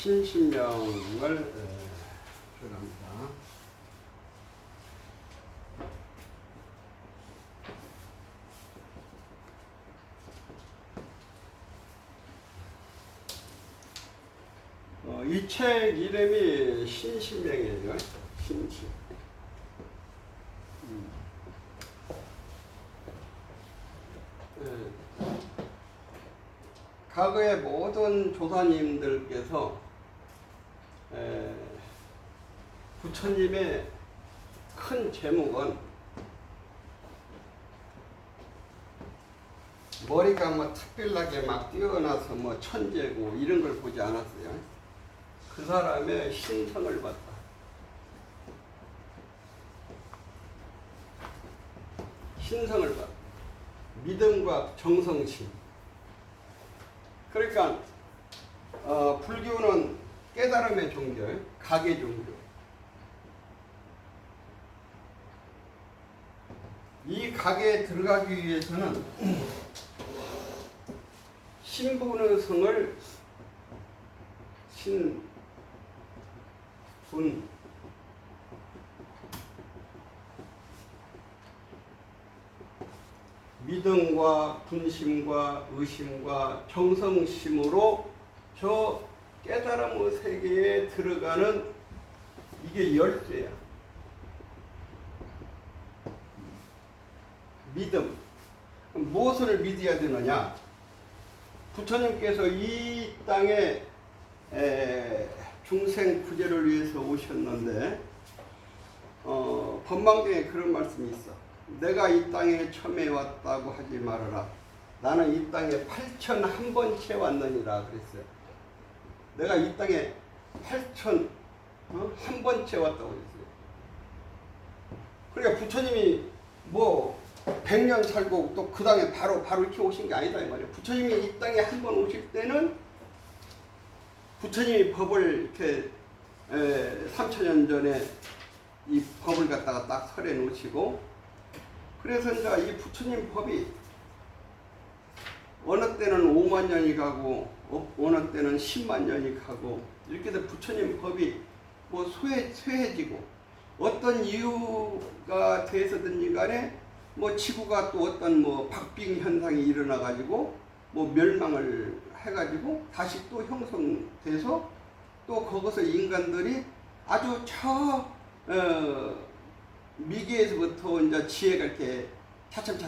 신신명을 들어갑니다. 이 책 이름이 신신명이에요. 신신. 과거의 모든 조사님들께서 부처님의 큰 제목은 머리가 뭐 특별하게 막 뛰어나서 뭐 천재고 이런 걸 보지 않았어요. 그 사람의 신성을 봤다. 신성을 봤다. 믿음과 정성심. 그러니까 불교는 깨달음의 종교예요. 각의 종교. 이 각에 들어가기 위해서는 신분의 성을 믿음과 분심과 의심과 정성심으로 저 깨달음의 세계에 들어가는 이게 열쇠야. 믿음. 무엇을 믿어야 되느냐? 부처님께서 이 땅에 중생 구제를 위해서 오셨는데 법망경에 그런 말씀이 있어. 내가 이 땅에 처음에 왔다고 하지 말아라. 나는 이 땅에 8,001번째 왔느니라 그랬어요. 내가 이 땅에 8,001번째 왔다고 그랬어요. 그러니까 부처님이 뭐 100년 살고 또 그 땅에 바로 이렇게 오신 게 아니다 이 말이에요. 부처님이 이 땅에 한 번 오실 때는 부처님이 법을 이렇게 3,000년 전에 이 법을 갖다가 딱 설해 놓으시고, 그래서 이제 이 부처님 법이 어느 때는 5만 년이 가고 어느 때는 10만 년이 가고 이렇게 해서 부처님 법이 뭐 쇠해지고 어떤 이유가 돼서든지 간에 뭐 지구가 또 어떤 뭐 박빙 현상이 일어나 가지고 뭐 멸망을 해가지고 다시 또 형성돼서 또 거기서 인간들이 아주 미개에서부터 이제 지혜가 이렇게 차츰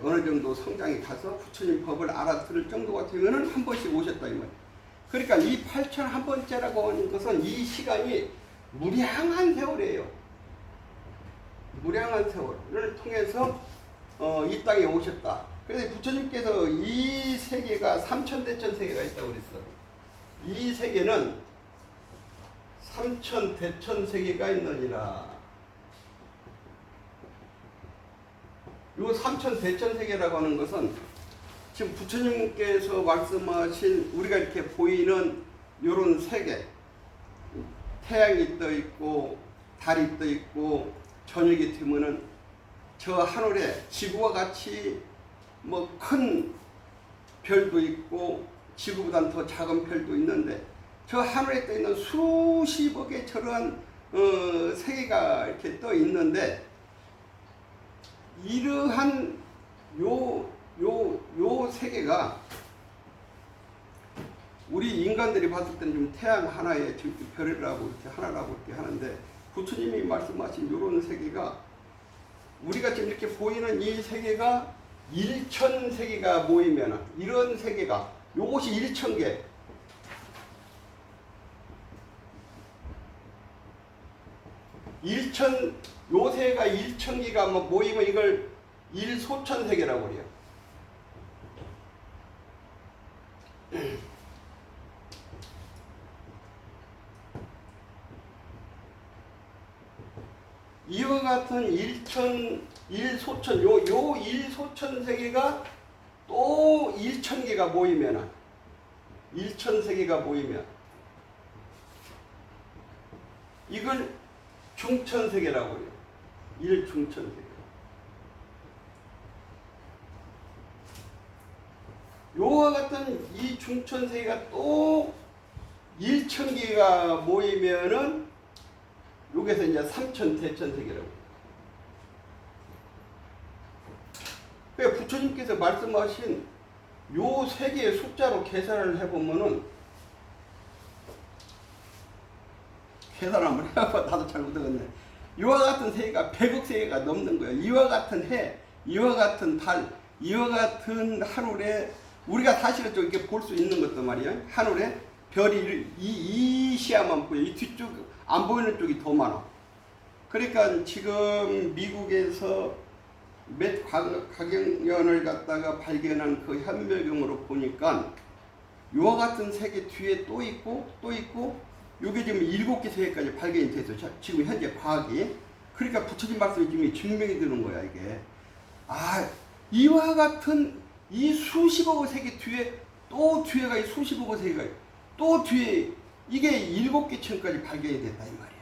어느 정도 성장이 가서 부처님 법을 알아들을 정도가 되면은 한 번씩 오셨다 이 말이에요. 그러니까 이 8,001번째라고 하는 것은 이 시간이 무량한 세월이에요. 무량한 세월을 통해서 이 땅에 오셨다. 그래서 부처님께서 이 세계가 삼천대천 세계가 있다고 그랬어. 이 세계는 삼천대천 세계가 있느니라. 이 삼천대천 세계라고 하는 것은 지금 부처님께서 말씀하신 우리가 이렇게 보이는 이런 세계, 태양이 떠 있고 달이 떠 있고 저녁이 되면은 저 하늘에 지구와 같이 뭐 큰 별도 있고 지구보다는 더 작은 별도 있는데 저 하늘에 떠 있는 수십억의 저러한 세계가 이렇게 떠 있는데 이러한 요 세계가 우리 인간들이 봤을 때는 좀 태양 하나에 별이라고 이렇게 하나라고 이렇게 하는데 부처님이 말씀하신 이런 세계가 우리가 지금 이렇게 보이는 이 세계가 1,000세계가 모이면 이런 세계가 요것이 1,000개 요새가 1,000개가 모이면 이걸 1소천세계라고 그래요. 이와 같은 1소천, 요 1소천 세계가 또 1,000개가 모이면 1,000세계가 모이면 이걸 중천세계라고 해요. 1중천세계. 요와 같은 이 중천세계가 또 1,000개가 모이면은 여기서 이제 3천 대천세계라고. 그러니까 부처님께서 말씀하신 요 세 개의 숫자로 계산을 해보면은, 계산 한번 해봐. 나도 잘 못하겠네. 이와 같은 세계가 100억 세계가 넘는 거예요. 이와 같은 해, 이와 같은 달, 이와 같은 하늘에 우리가 사실은 좀 이렇게 볼 수 있는 것도 말이야. 하늘에 별이 이 시야만 보여. 이 뒤쪽 안 보이는 쪽이 더 많아. 그러니까 지금 미국에서 몇 가경연을 갖다가 발견한 그 현묘경으로 보니까 이와 같은 세계 뒤에 또 있고 또 있고, 요게 지금 7개 세계까지 발견이 돼서 지금 현재 과학이. 그러니까 부처님 말씀이 지금 증명이 되는 거야 이게. 아, 이와 같은 이 수십억의 세계 뒤에 또 뒤에가 이 수십억의 세계가 또 뒤에 이게 7개 층까지 발견이 됐다 이 말이야.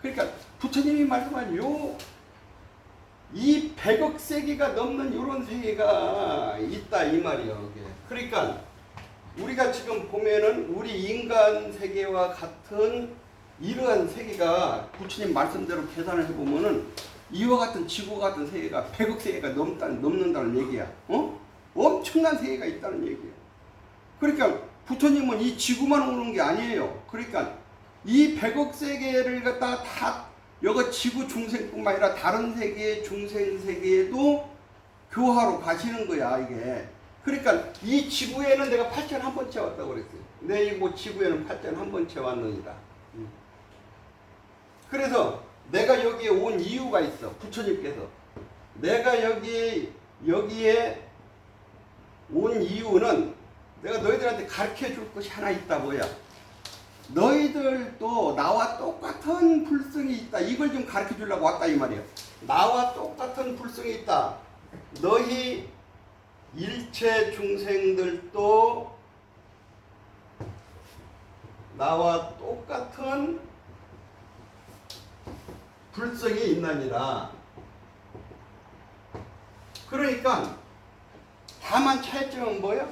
그러니까 부처님이 말씀한 이 100억 세계가 넘는 이런 세계가 있다 이 말이에요. 이게. 그러니까 우리가 지금 보면은 우리 인간 세계와 같은 이러한 세계가 부처님 말씀대로 계산을 해보면은 이와 같은 지구 같은 세계가 100억 세계가 넘는다는 얘기야. 엄청난 세계가 있다는 얘기야. 그러니까 부처님은 이 지구만 오는 게 아니에요. 그러니까 이 100억 세계를 갖다가 다 여기 지구 중생뿐만 아니라 다른 세계 중생 세계에도 교화로 가시는 거야 이게. 그러니까 이 지구에는 내가 8천 한 번째 왔다고 그랬어요. 내 뭐 지구에는 8천 한 번째 왔느니라. 그래서 내가 여기에 온 이유가 있어. 부처님께서 내가 여기에 온 이유는 내가 너희들한테 가르쳐 줄 것이 하나 있다. 뭐야? 너희들도 나와 똑같은 불성이 있다. 이걸 좀 가르쳐 주려고 왔다 이 말이야. 나와 똑같은 불성이 있다. 너희 일체 중생들도 나와 똑같은 불성이 있나니라. 그러니까 다만 차이점은 뭐야?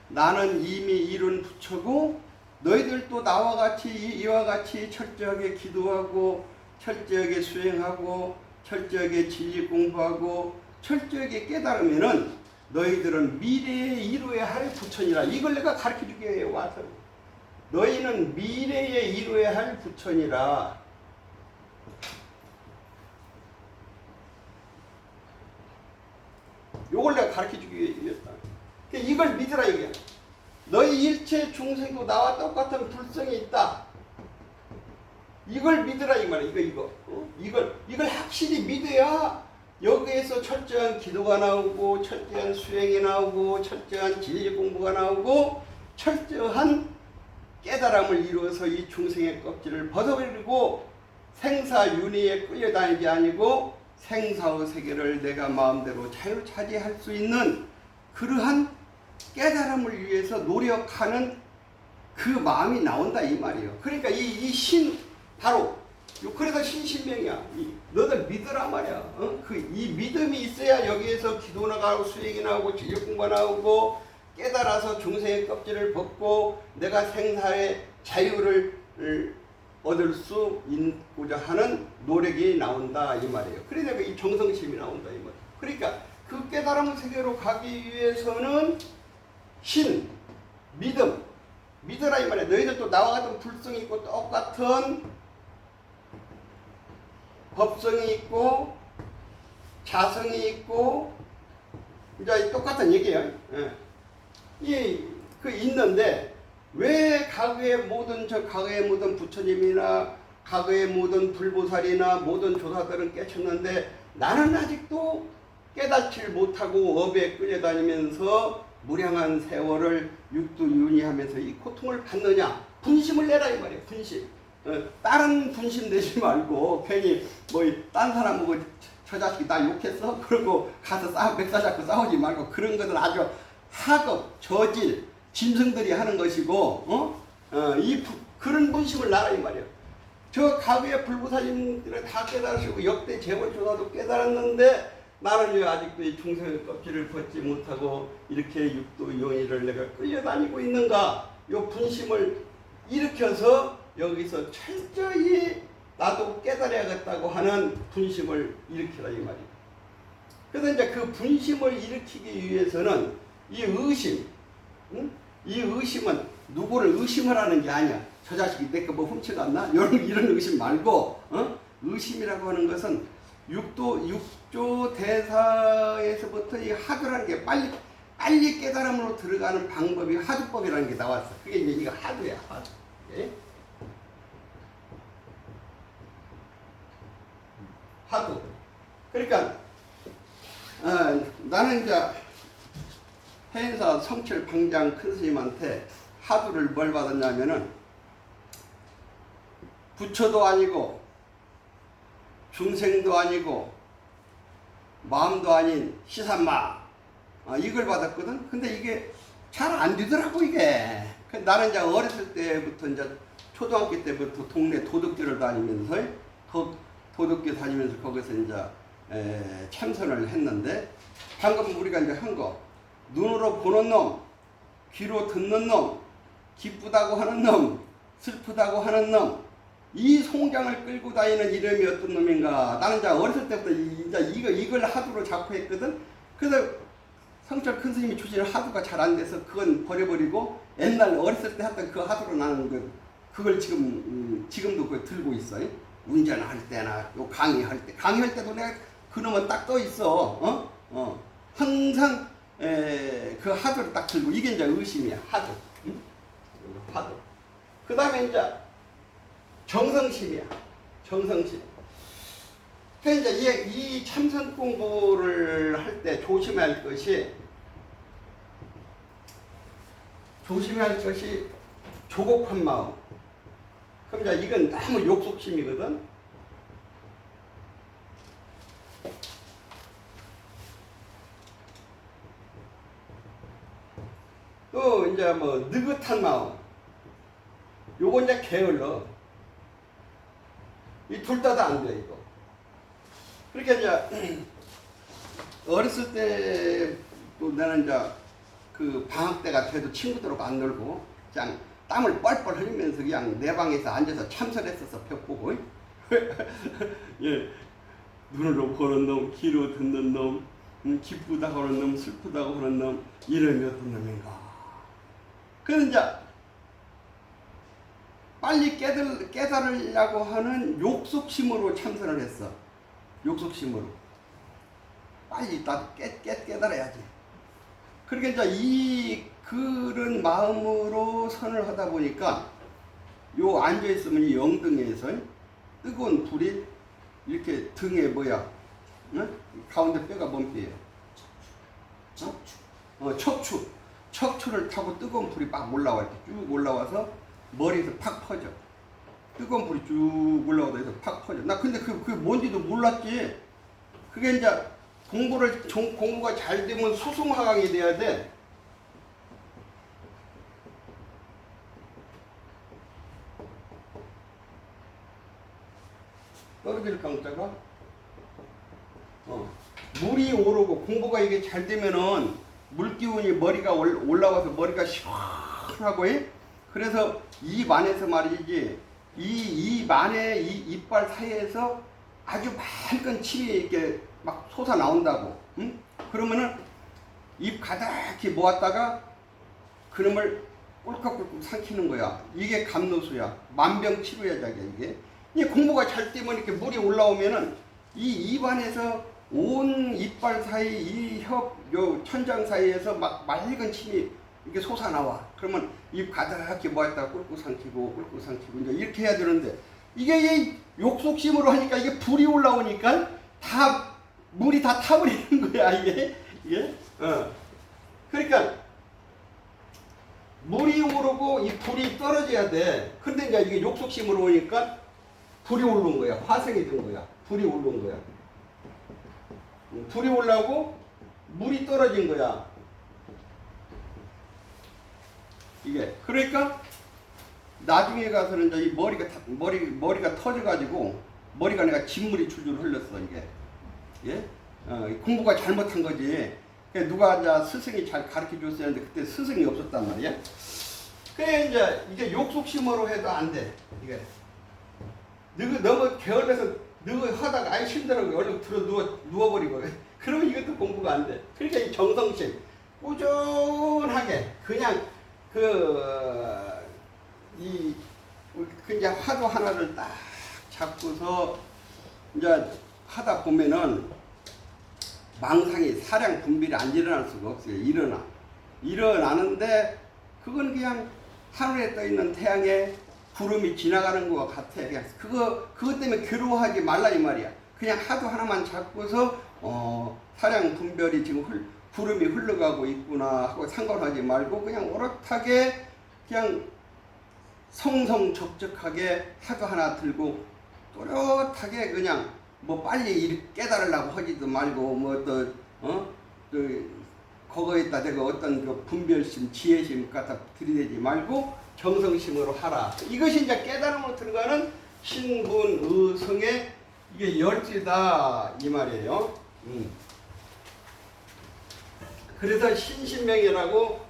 나는 이미 이룬 부처고 너희들도 나와 같이 이와 같이 철저하게 기도하고 철저하게 수행하고 철저하게 진리 공부하고 철저하게 깨달으면은 너희들은 미래에 이루어야 할 부처니라. 이걸 내가 가르쳐 주게 해요. 와서 너희는 미래에 이루어야 할 부처니라. 요걸 내가 가르쳐 주기 위해서. 이걸 믿으라 이게. 너희 일체 중생도 나와 똑같은 불성이 있다. 이걸 믿으라 이 말이야. 이걸 확실히 믿어야 여기에서 철저한 기도가 나오고 철저한 수행이 나오고 철저한 진리 공부가 나오고 철저한 깨달음을 이루어서 이 중생의 껍질을 벗어버리고 생사윤회에 끌려다니지 아니고 생사의 세계를 내가 마음대로 자유를 차지할 수 있는 그러한 깨달음을 위해서 노력하는 그 마음이 나온다 이 말이에요. 그러니까 이 신 바로 그래서 신신명이야. 너들 믿으라 말이야. 이 믿음이 있어야 여기에서 기도 나가고 수행이 나오고 진리 공부가 나오고 깨달아서 중생의 껍질을 벗고 내가 생사의 자유를 얻을 수 있고자 하는 노력이 나온다 이 말이에요. 그러니까 이 정성심이 나온다 이 말이에요. 그러니까 그 깨달음 세계로 가기 위해서는 신, 믿음, 믿으라 이 말이에요. 너희들도 나와 같은 불성이 있고 똑같은 법성이 있고 자성이 있고 이제 똑같은 얘기예요. 있는데 왜 과거의 모든 부처님이나 과거의 모든 불보살이나 모든 조사들은 깨쳤는데 나는 아직도 깨닫지를 못하고 업에 끌려다니면서 무량한 세월을 육두윤회하면서 이 고통을 받느냐? 분심을 내라 이 말이에요. 분심. 다른 분심 내지 말고 괜히 딴 사람 보고 저 자식이 나 욕했어? 그러고 가서 맥사 잡고 싸우지 말고 그런 것은 아주 학업, 저질, 짐승들이 하는 것이고 그런 분심을 놔라 이 말이에요. 저 과거의 불보살님들은 다 깨달으시고 역대 재벌조사도 깨달았는데 나는 왜 아직도 이 중생의 껍질을 벗지 못하고 이렇게 육도윤회를 내가 끌려다니고 있는가? 요 분심을 일으켜서 여기서 철저히 나도 깨달아야겠다고 하는 분심을 일으키라 이 말이에요. 그래서 이제 그 분심을 일으키기 위해서는 이 의심, 응? 이 의심은 누구를 의심하라는 게 아니야. 저 자식이 내 거 뭐 훔쳐갔나? 이런 의심 말고, 의심이라고 하는 것은 육조 대사에서부터 이 하두라는 게 빨리 깨달음으로 들어가는 방법이 하두법이라는 게 나왔어. 그게 이제 이거 하두야, 하두. 예? 하두. 그러니까 나는 이제 해인사 성철 방장 큰 스님한테 하두를 뭘 받았냐면은 부처도 아니고 중생도 아니고 마음도 아닌 시산마 이걸 받았거든. 근데 이게 잘 안 되더라고 이게. 나는 이제 어렸을 때부터 이제 초등학교 때부터 동네 도덕교를 다니면서 도덕교 다니면서 거기서 이제 참선을 했는데 방금 우리가 이제 한 거 눈으로 보는 놈, 귀로 듣는 놈, 기쁘다고 하는 놈, 슬프다고 하는 놈, 이 송장을 끌고 다니는 이름이 어떤 놈인가. 나는 이제 어렸을 때부터 이제 이걸 하두로 잡고 했거든. 그래서 성철 큰 스님이 주시는 하두가 잘 안 돼서 그건 버려버리고 옛날 어렸을 때 했던 그 하두로 나는 그걸 지금도 그걸 들고 있어요. 운전할 때나 요 강의할 때도 내가 그놈은 딱 떠 있어. 항상 그 하두를 딱 들고 이게 이제 의심이야. 하두. 응? 하두. 그 다음에 이제 정성심이야. 정성심. 그러니까 이제 이 참선 공부를 할 때 조심해야 할 것이 조급한 마음. 그럼 이제 이건 너무 욕속심이거든. 또 이제 뭐 느긋한 마음. 요건 이제 게을러. 이 둘 다도 안 돼 이거. 그러니까 이제 어렸을 때 또 나는 이제 그 방학 때가 돼도 친구들하고 안 놀고 그냥 땀을 뻘뻘 흘리면서 그냥 내 방에서 앉아서 참선했었어. 벽 보고. 예. 눈으로 보는 놈, 귀로 듣는 놈, 기쁘다고 하는 놈, 슬프다고 하는 놈, 이름이 어떤 놈인가. 그래서 이제 빨리 깨달으려고 하는 욕속심으로 참선을 했어. 욕속심으로. 빨리 깨달아야지. 그러니까 이제 그런 마음으로 선을 하다 보니까 요 앉아있으면 이 영등에서 뜨거운 불이 이렇게 등에 뭐야? 응? 가운데 뼈가 뭔 뼈예요? 척추. 척추를 타고 뜨거운 불이 막 올라와. 이렇게 쭉 올라와서 머리에서 팍 퍼져. 뜨거운 불이 쭉 올라오다 해서 팍 퍼져. 나 근데 그게 뭔지도 몰랐지. 그게 이제 공부가 잘 되면 수승화강이 돼야 돼. 떨어질 강자가 물이 오르고 공부가 이게 잘 되면은 물기운이 머리가 올라와서 머리가 시원하고 그래서 입 안에서 말이지 입 안에 이빨 사이에서 아주 맑은 침이 이렇게 막 솟아 나온다고. 응? 그러면은 입 가득히 모았다가 그놈을 꿀꺽꿀꺽 삼키는 거야. 이게 감노수야. 만병치료야 자기야 이게. 이 공부가 잘 되면 이렇게 물이 올라오면은 이 입 안에서 온 이빨 사이 이 요 천장 사이에서 막 맑은 침이 이렇게 솟아나와. 그러면 입 가득히 모았다가 꿀꿀 삼키고 이제 이렇게 해야 되는데 이게 이 욕속심으로 하니까 이게 불이 올라오니까 다 물이 다 타버리는 거야 이게. 그러니까 물이 오르고 이 불이 떨어져야 돼. 근데 이제 이게 욕속심으로 오니까 불이 오른 거야. 화생이 된 거야. 불이 오른 거야. 불이 올라오고 물이 떨어진 거야. 이게 그러니까 나중에 가서는 이제 이 머리가 터져가지고 머리가 내가 진물이 줄줄 흘렀어 이게. 예? 공부가 잘못한 거지. 누가 이제 스승이 잘 가르쳐 줬어야 하는데 그때 스승이 없었단 말이야. 그래 이제 이게 욕속심으로 해도 안 돼. 이게 너무 게을러서 너무 하다가 아예 힘들어 얼른 들어 누워버리고 그러면 이것도 공부가 안 돼. 그러니까 이 정성심 꾸준하게 그냥 그냥 화두 하나를 딱 잡고서 이제 하다 보면은 망상이 사량 분별이 안 일어날 수가 없어요. 일어나는데 그건 그냥 하늘에 떠 있는 태양에 구름이 지나가는 것 같아. 그냥 그것 때문에 괴로워하지 말라 이 말이야. 그냥 하도 하나만 잡고서 사량 분별이 지금 구름이 흘러가고 있구나 하고 상관하지 말고 그냥 오롯하게 그냥 성성적적하게 하도 하나 들고 또렷하게 그냥 뭐 빨리 깨달으려고 하지도 말고 거기에다 내가 어떤 그 분별심, 지혜심 갖다 들이대지 말고 정성심으로 하라. 이것이 이제 깨달음으로 들어가는 신분의성의 이게 열쇠다 이 말이에요. 그래서 신신명이라고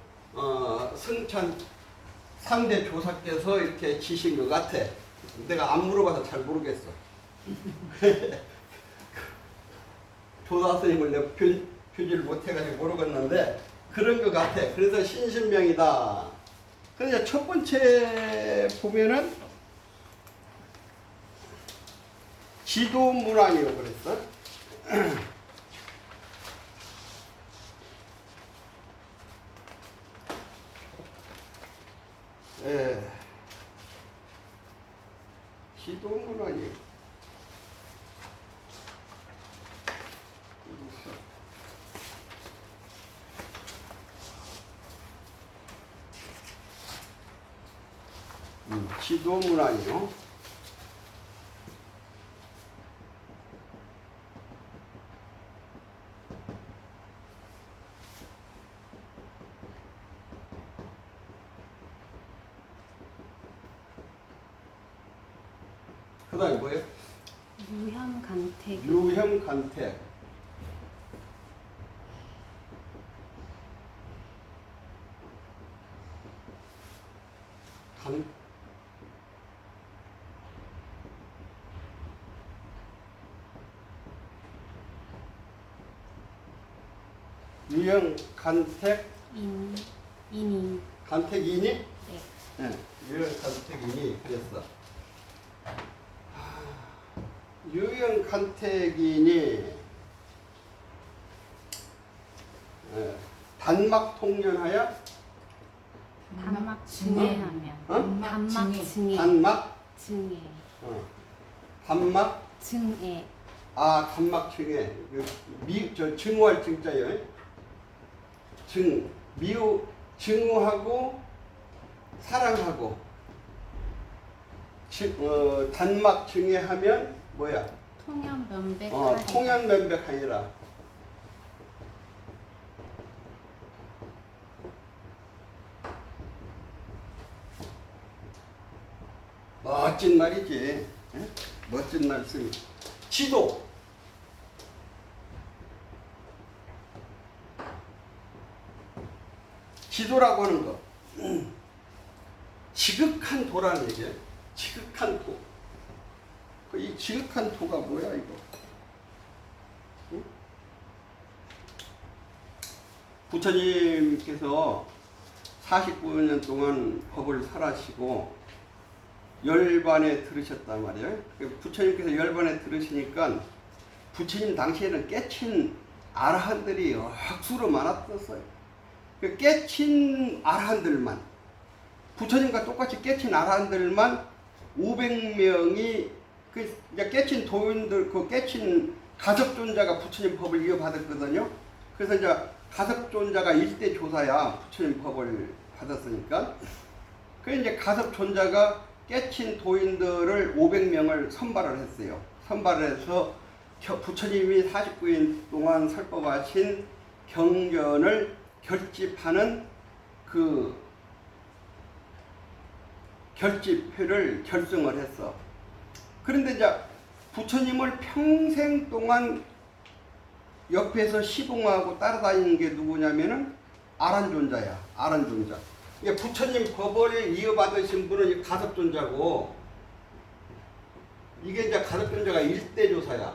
승천 3대 조사께서 이렇게 지신 것 같아. 내가 안 물어봐서 잘 모르겠어. 조사 선생님을 내가 표지를 못해가지고 모르겠는데 그런 것 같아. 그래서 신신명이다. 그래서 첫 번째 보면은 지도문안이라고 그랬어. 예. 지도문안이 지도문안이요. 그 다음에 뭐예요? 유형간택. 유형간택. 유형간택. 인이. 간택인이? 네. 네. 유형간택인이 그랬어. 유형간택인이 단막 통련하여 단막 증해하면. 단막 증해. 단막 증해. 단막 증해. 단막 증해. 증오할 증자요. 증오하고 사랑하고 단막 증해하면 뭐야? 통연면백하리라. 통연면백하니라. 멋진 말이지. 에? 멋진 말씀. 지도. 지도라고 하는 거. 지극한 도라는 얘기예요. 지극한 도. 이 지극한 도가 뭐야 이거? 응? 부처님께서 49년 동안 법을 설하시고 열반에 들으셨단 말이에요. 부처님께서 열반에 들으시니까 부처님 당시에는 깨친 아라한들이 억수로 많았었어요. 깨친 아라한들만, 부처님과 똑같이 깨친 아라한들만 500명이 이제 깨친 도인들, 깨친 가섭존자가 부처님 법을 이어받았거든요. 그래서 이제 가섭존자가 1대 조사야 부처님 법을 받았으니까. 그래서 이제 가섭존자가 깨친 도인들을 500명을 선발을 했어요. 선발을 해서 부처님이 49일 동안 설법하신 경전을 결집하는 그 결집회를 결성을 했어. 그런데 이제 부처님을 평생 동안 옆에서 시봉하고 따라다니는 게 누구냐면은 아란존자야. 아란존자. 이게 부처님 법을 이어받으신 분은 이 가섭존자고, 이게 이제 가섭존자가 일대조사야.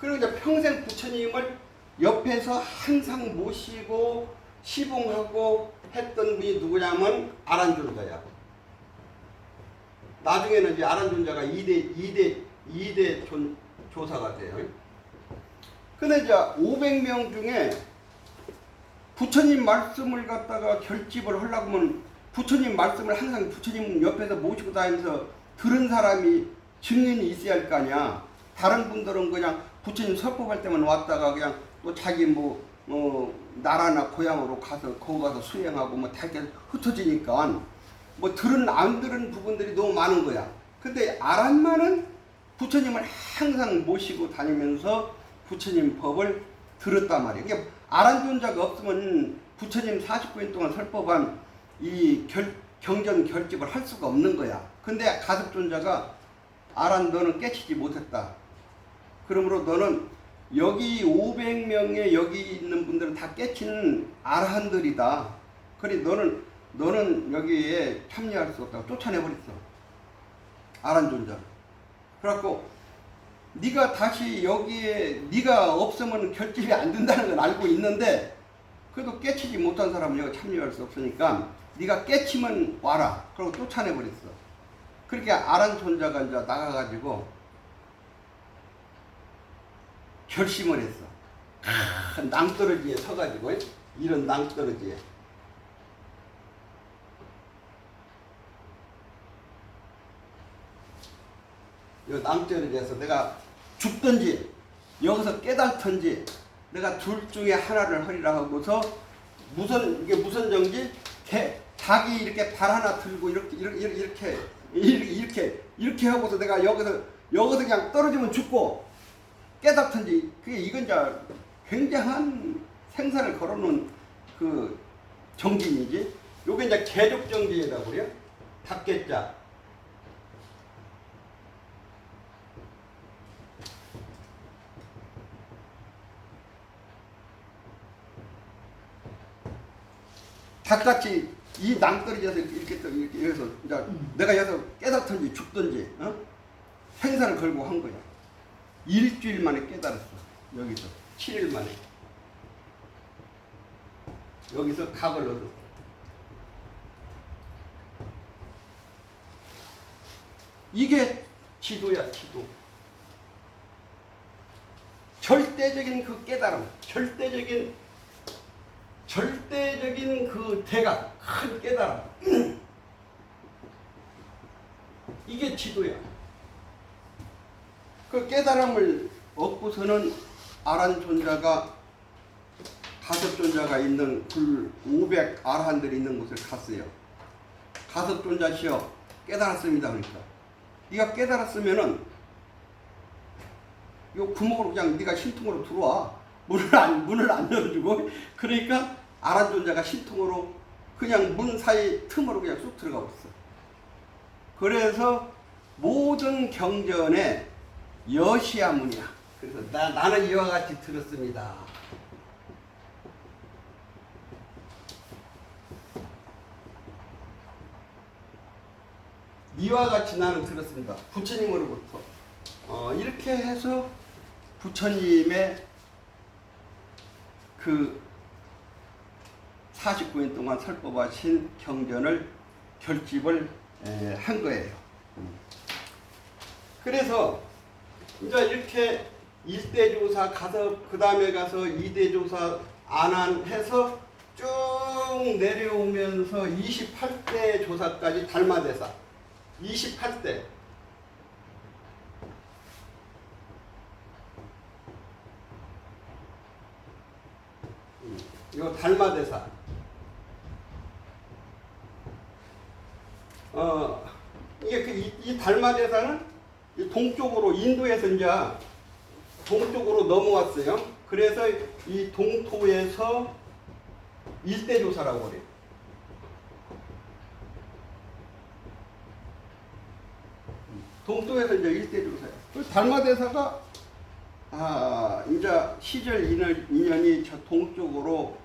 그리고 이제 평생 부처님을 옆에서 항상 모시고 시봉하고 했던 분이 누구냐면 아란존자야. 나중에는 이제 아란존자가 2대 조사가 돼요. 근데 이제 500명 중에 부처님 말씀을 갖다가 결집을 하려고 하면 부처님 말씀을 항상 부처님 옆에서 모시고 다니면서 들은 사람이 증인이 있어야 할 거 아니야. 다른 분들은 그냥 부처님 설법할 때만 왔다가 그냥 또 자기 나라나 고향으로 가서 거기 가서 수행하고 다 이렇게 흩어지니까 안 들은 부분들이 너무 많은 거야. 근데 아란만은 부처님을 항상 모시고 다니면서 부처님 법을 들었단 말이에요. 그러니까 아란존자가 없으면 부처님 49년 동안 설법한 이 경전 결집을 할 수가 없는 거야. 근데 가섭존자가 아란 너는 깨치지 못했다. 그러므로 너는 여기 500명의 여기 있는 분들은 다 깨치는 아라한들이다. 그래 너는 여기에 참여할 수 없다고 쫓아내버렸어. 아란존자. 그래갖고 네가 다시 여기에 네가 없으면 결집이 안 된다는 건 알고 있는데 그래도 깨치지 못한 사람은 여기 참여할 수 없으니까 네가 깨치면 와라. 그러고 쫓아내버렸어. 그렇게 아란존자가 이제 나가가지고 결심을 했어. 낭떠러지에 서가지고 이런 낭떠러지에 이 낭떠러지에서 내가 죽든지 여기서 깨닫든지 내가 둘 중에 하나를 하리라 하고서 이게 무슨 정지? 닭이 이렇게 발 하나 들고 이렇게 하고서 내가 여기서 그냥 떨어지면 죽고 깨닫든지 이건 이제 굉장한 생사를 걸어놓은 그 정진이지. 요게 이제 개족정진이라고 그래요. 닭개자. 닭같이 이 낭떠러지에서 이렇게 해서 이제 내가 여기서 깨닫든지 죽든지 생사를 걸고 한 거야. 일주일 만에 깨달았어. 여기서 7일 만에 여기서 각을 얻었어. 이게 지도야, 지도. 절대적인 그 깨달음, 절대적인 그 대각, 큰 깨달음. 이게 지도야. 그 깨달음을 얻고서는 아란존자가 가섭존자가 있는 그 500 아라한들이 있는 곳을 갔어요. 가섭존자시여 깨달았습니다. 그러니까 네가 깨달았으면은 요 구멍으로 그냥 네가 신통으로 들어와. 문을 안 열어주고. 그러니까 아란존자가 신통으로 그냥 문 사이 틈으로 그냥 쑥 들어가 버렸어. 그래서 모든 경전에 여시야문이야. 그래서 나는 이와 같이 들었습니다. 이와 같이 나는 들었습니다. 부처님으로부터. 이렇게 해서 부처님의 그 49년 동안 설법하신 경전을 결집을 한 거예요. 그래서 이제 이렇게 1대조사 가서 그 다음에 가서 2대조사 안한해서 쭉 내려오면서 28대 조사까지 달마대사 28대 이거 달마대사 이게 이 달마대사는 동쪽으로 인도에서 이제 동쪽으로 넘어왔어요. 그래서 이 동토에서 일대조사라고 그래요. 동토에서 이제 일대조사예요. 그 달마대사가 이제 시절 인연이 저 동쪽으로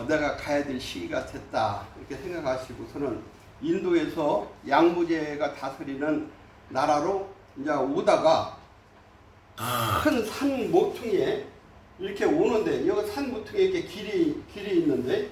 내가 가야 될 시기가 됐다 이렇게 생각하시고서는 인도에서 양무제가 다스리는 나라로 이제 오다가 큰 산 모퉁이에 이렇게 오는데 여기 산 모퉁이에 이렇게 길이 있는데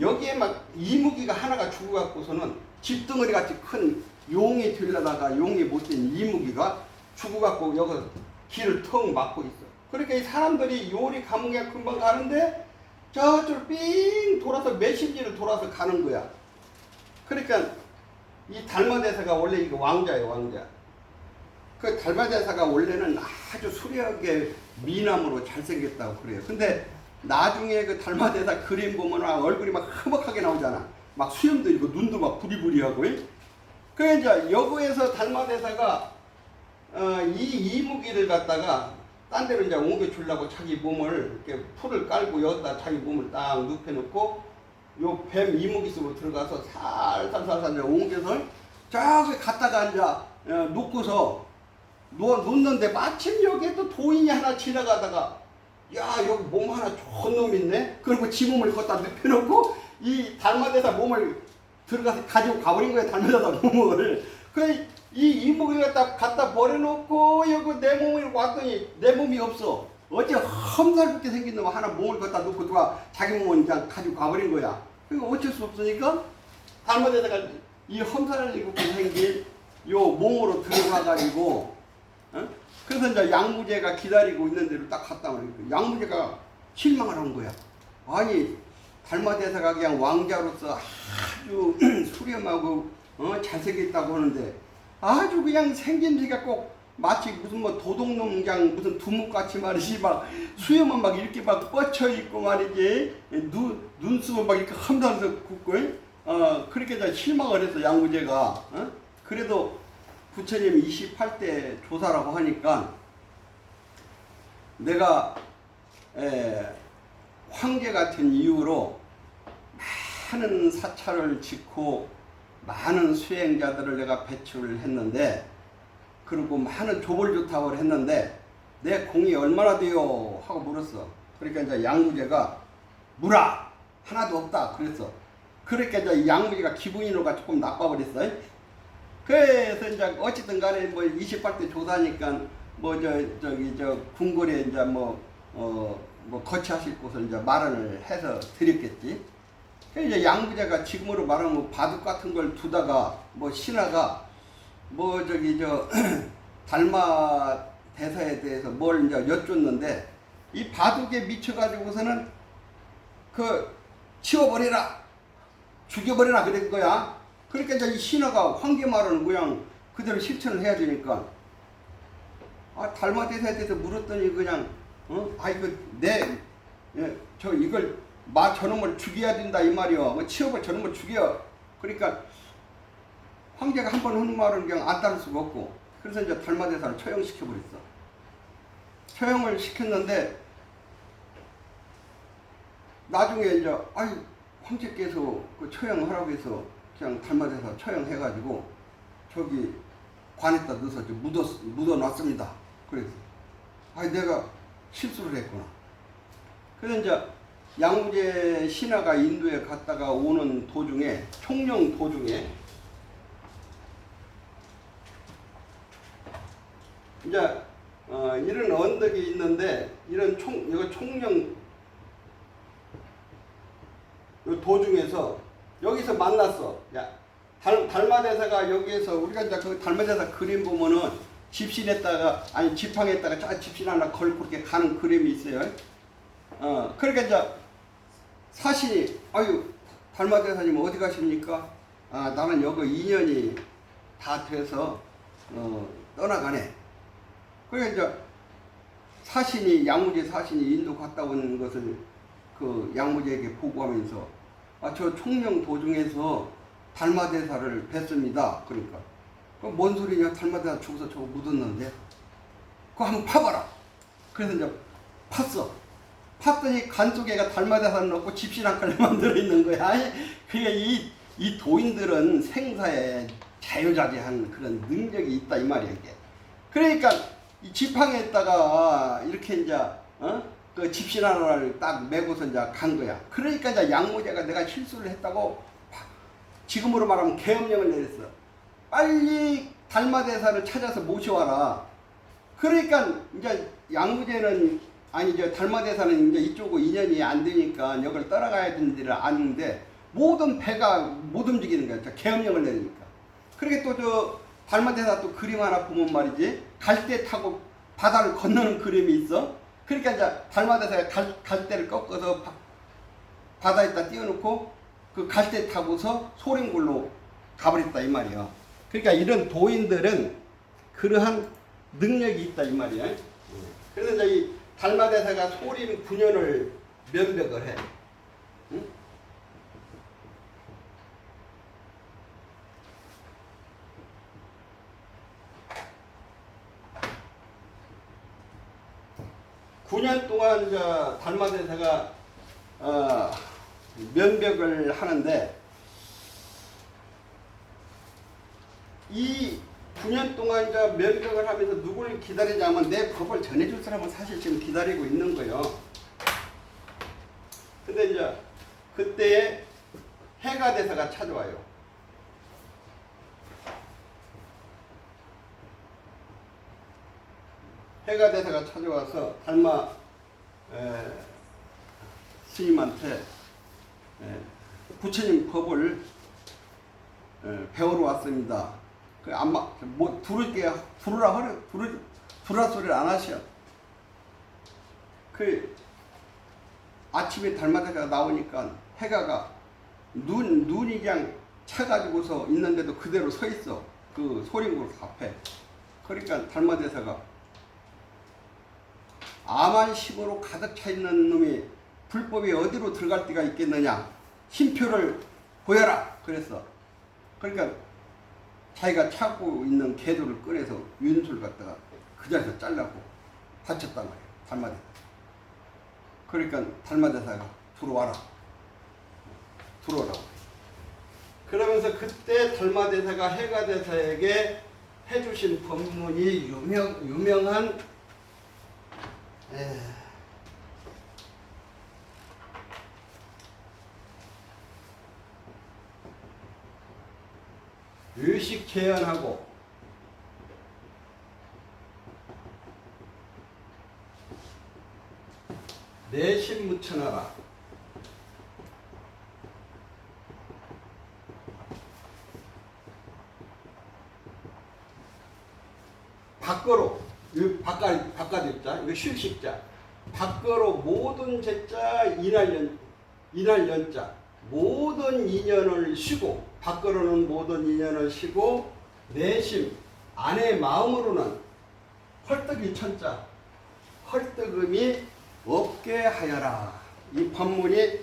여기에 막 이무기가 하나가 죽어갖고서는 집덩어리 같이 큰 용이 들려다가 용이 못된 이무기가 죽어갖고 여기 길을 턱 막고 있어. 그러니까 이 사람들이 요리 가면 그냥 금방 가는데 저쪽 삥 돌아서 메신지를 돌아서 가는 거야. 그러니까 이 달마대사가 원래 이거 왕자예요, 왕자. 그 달마대사가 원래는 아주 수려하게 미남으로 잘생겼다고 그래요. 근데 나중에 그 달마대사 그림 보면 얼굴이 막 흐뭇하게 나오잖아. 막 수염도 있고 눈도 막 부리부리하고. 그래 이제 여구에서 달마대사가 이 이무기를 갖다가 딴 데로 이제 옮겨 주려고 자기 몸을 이렇게 풀을 깔고 여기다 자기 몸을 딱 눕혀놓고 요 뱀 이무기 속으로 들어가서 살살살살 옮겨서 저기 갔다가 이제 놓고서 놓는데 마침 여기에 또 도인이 하나 지나가다가 야 여기 몸 하나 좋은 놈 있네. 그리고 지 몸을 거기다 눕혀놓고 이 달마대사 몸을 들어가서 가지고 가버린 거야. 달마대사 몸을. 이 이무기를 갖다 버려놓고 여기 내 몸을 왔더니 내 몸이 없어. 어째 험살궂게 생긴 놈 하나 몸을 갖다 놓고 누가 자기 몸을 그냥 가지고 가버린 거야. 그러니까 어쩔 수 없으니까 달마대사가 이 험살궂게 생긴 요 몸으로 들어가가지고 그래서 이제 양무제가 기다리고 있는 데로 딱 갔다 오니까 양무제가 실망을 한 거야. 아니 달마대사가 그냥 왕자로서 아주 수렴하고 잘생겼다고 하는데 아주 그냥 생김새가 꼭 마치 무슨 뭐 도둑놈 그냥 무슨 두목같이 말이지 막 수염은 막 이렇게 막 뻗쳐 있고 말이지 눈썹은 막 이렇게 험달아서 굽고 그렇게 이제 실망을 했어 양무제가. 그래도 부처님 28대 조사라고 하니까 내가 황제 같은 이유로 많은 사찰을 짓고 많은 수행자들을 내가 배출을 했는데 그리고 많은 조벌조탁을 했는데 내 공이 얼마나 돼요? 하고 물었어. 그러니까 이제 양무제가 무라 하나도 없다 그랬어. 그러니까 이제 양무제가 기분이로가 조금 나빠버렸어. 그래서 이제 어쨌든 간에 뭐 28대 조사니까 뭐 저기 궁궐에 이제 뭐 거치하실 곳을 이제 마련을 해서 드렸겠지. 이제 양무제가 지금으로 말하면 뭐 바둑 같은 걸 두다가 뭐 신하가 뭐 달마 대사에 대해서 뭘 이제 여쭙는데 이 바둑에 미쳐가지고서는 그 치워버리라 죽여버리라 그런 거야. 그러니까 이제 이 신하가 황제 말은 그냥 그대로 실천을 해야 되니까 달마 대사에 대해서 물었더니 그냥 이걸 저놈을 죽여야 된다 이 말이요. 치워버 저놈을 죽여. 그러니까 황제가 한 번 하는 말은 그냥 안 따를 수가 없고 그래서 이제 달마대사를 처형시켜버렸어. 처형을 시켰는데 나중에 이제 황제께서 그 처형하라고 해서 그냥 달마대사 처형해가지고 저기 관에다 넣어서 묻어놨습니다. 그래서 내가 실수를 했구나. 그래서 이제 양무제 신하가 인도에 갔다가 오는 도중에 총령 도중에 이제 이런 언덕이 있는데 이거 총령 요 도중에서 여기서 만났어. 달마대사가 여기에서 우리가 이제 그 달마대사 그림 보면은 지팡에다가 저 집신 하나 걸고 이렇게 가는 그림이 있어요. 그러니까 이제 사신이 달마대사님 어디 가십니까? 나는 여기 2년이 다 돼서 떠나가네. 그러니까 이제 사신이 양무제 사신이 인도 갔다 온 것을 그 양무제에게 보고하면서 저 총령 도중에서 달마대사를 뵀습니다. 그러니까 뭔 소리냐? 달마대사 죽어서 저거 묻었는데 그거 한번 파봐라. 그래서 이제 팠어. 팠더니 간 속에가 달마대사를 넣고 집신 한 칼을 만들어 있는 거야. 그러니까 이 도인들은 생사에 자유자재한 그런 능력이 있다 이 말이야 이게. 그러니까 이 지팡이에다가 이렇게 이제 그 집신 하나를 딱 메고서 이제 간 거야. 그러니까 이제 양무제가 내가 실수를 했다고 지금으로 말하면 계엄령을 내렸어. 빨리 달마대사를 찾아서 모셔와라. 그러니까 이제 양무제는 아니 저 달마대사는 이제 이쪽으로 인연이 안 되니까 여기를 떠나가야 되는 데를 아는데 모든 배가 못 움직이는 거야. 계엄령을 내리니까. 그렇게 또 저 달마대사 또 그림 하나 보면 말이지 갈대 타고 바다를 건너는 그림이 있어. 그러니까 이제 달마대사가 갈대를 꺾어서 바다에다 띄워놓고 그 갈대 타고서 소림굴로 가버렸다 이 말이야. 그러니까 이런 도인들은 그러한 능력이 있다 이 말이야. 그래서 이제 이 달마대사가 소림 9년을 면벽을 해. 응? (9년) 동안 이제 달마대사가 면벽을 하는데 이 9년 동안 이제 면벽을 하면서 누구를 기다리냐면 내 법을 전해줄 사람은 사실 지금 기다리고 있는 거예요. 근데 이제 그때에 해가대사가 찾아와요. 해가대사가 찾아와서 달마 스님한테 부처님 법을 배우러 왔습니다. 그 아마 뭐 부르라 소리를 안 하셔. 그 아침에 달마대사가 나오니까 해가가 눈이 그냥 차가지고서 있는데도 그대로 서 있어. 그 소림굴 앞에. 그러니까 달마대사가 아만심으로 가득 차 있는 놈이 불법이 어디로 들어갈 데가 있겠느냐. 힘표를 보여라. 그랬어. 그러니까 자기가 찾고 있는 개도를 꺼내서 윤술 갖다가 그 자리에서 잘라고 다쳤단 말이야. 달마대사. 그러니까 달마대사가 들어와라. 들어오라고. 그러면서 그때 달마대사가 해가대사에게 해주신 법문이 유명한 의식 제한하고 내심 묻혀놔라. 밖으로 바깥 입자 이거 쉴식자 밖으로 모든 제자 인할 연자 모든 인연을 쉬고 밖으로는 모든 인연을 쉬고 내심 안의 마음으로는 헐떡이 천자 헐떡음이 없게 하여라. 이 법문이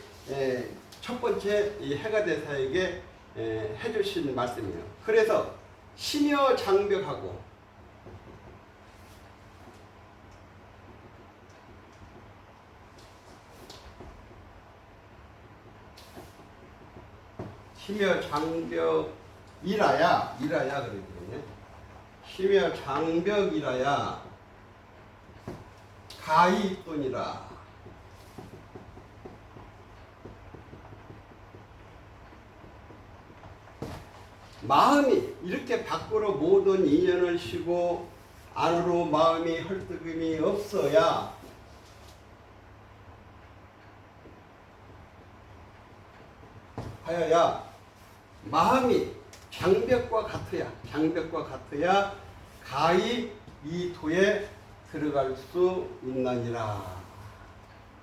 첫 번째 이 해가대사에게 해주신 말씀이에요. 그래서 심여 장벽하고 심여 장벽이라야 그러거든요. 심여 장벽이라야 가히 있더니라. 마음이 이렇게 밖으로 모든 인연을 쉬고 안으로 마음이 헐떡임이 없어야 하여야 마음이 장벽과 같아야 가히 이 도에 들어갈 수 있나니라.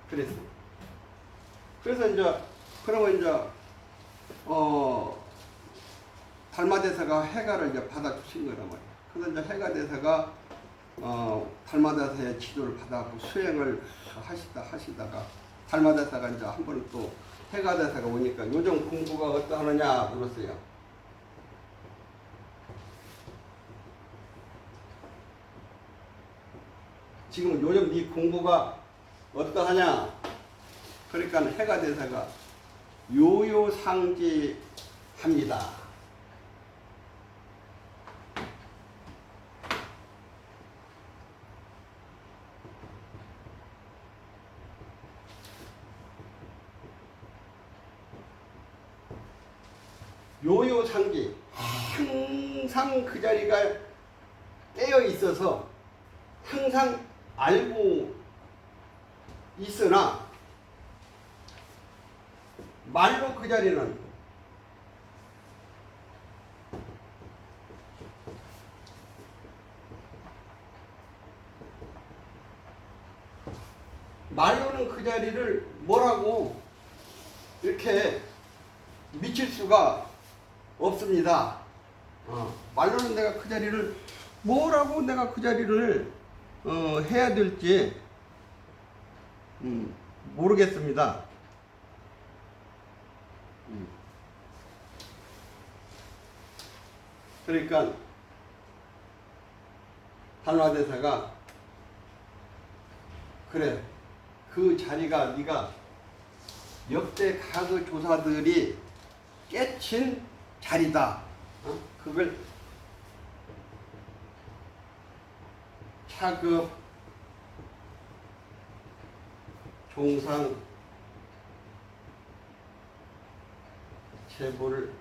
그랬습니다. 그래서 이제 그러면 이제 달마대사가 해가를 이제 받아주신 거란 말이에요. 그래서 이제 해가대사가 달마대사의 지도를 받아갖고 수행을 하시다가 달마대사가 이제 한 번은 또 해가대사가 오니까 요즘 공부가 어떠하느냐 물었어요. 지금 요즘 네 공부가 어떠하냐? 그러니까 해가대사가 요요상지합니다. 요요상기 항상 그 자리가 깨어 있어서 항상 알고 있으나 말로 그 자리는 말로는 그 자리를 뭐라고 이렇게 미칠 수가 없습니다. 말로는 내가 그 자리를 뭐라고 내가 그 자리를 해야 될지 모르겠습니다. 그러니까 단화대사가 그래 그 자리가 네가 역대 가그 조사들이 깨친 자리다. 그걸 차급 종상 재물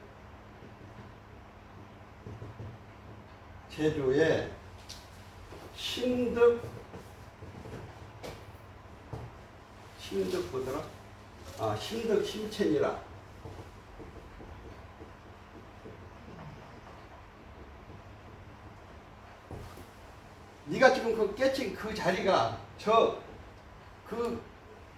제조의 신득 뭐더라? 신득 심첸이라. 네가 지금 그 깨친 그 자리가 저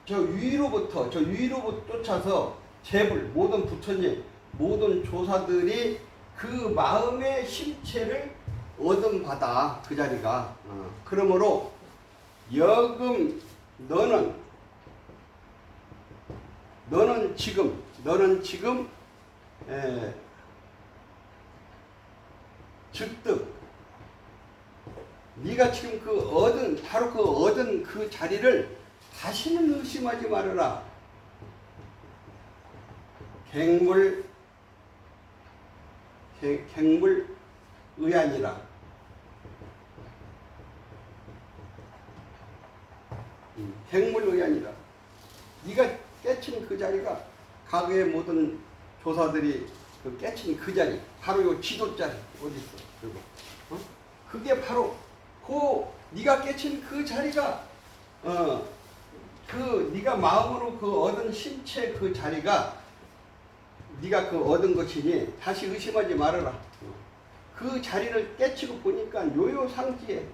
위로부터 쫓아서 재불 모든 부처님 모든 조사들이 그 마음의 심체를 얻은 바다 그 자리가. 그러므로 여금 너는 지금 즉득 네가 지금 바로 그 얻은 그 자리를 다시는 의심하지 말아라. 객물 의안이라. 객물 의안이라. 네가 깨친 그 자리가 과거의 모든 조사들이 그 깨친 그 자리, 바로 요 지도 자리 어디 있어? 그리고 그게 바로 네가 깨친 그 자리가 그 네가 마음으로 그 얻은 신체 그 자리가 네가 그 얻은 것이니 다시 의심하지 말아라. 그 자리를 깨치고 보니까 요요상지에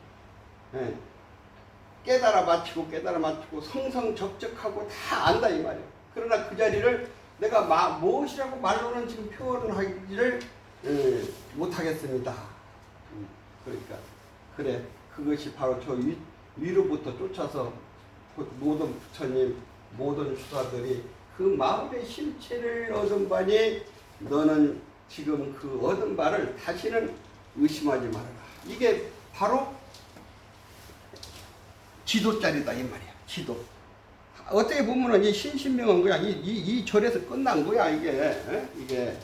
깨달아 마치고 성성적적하고 다 안다 이 말이야. 그러나 그 자리를 내가 무엇이라고 말로는 지금 표현을 하기를 못하겠습니다. 그러니까 그래 그것이 바로 저 위로부터 쫓아서 모든 부처님 모든 수사들이 그 마음의 심체를 얻은 바니 너는 지금 그 얻은 바를 다시는 의심하지 말아라. 이게 바로 지도자리다 이 말이야. 지도. 어떻게 보면은 이 신신명한 거야. 이 절에서 끝난 거야 이게.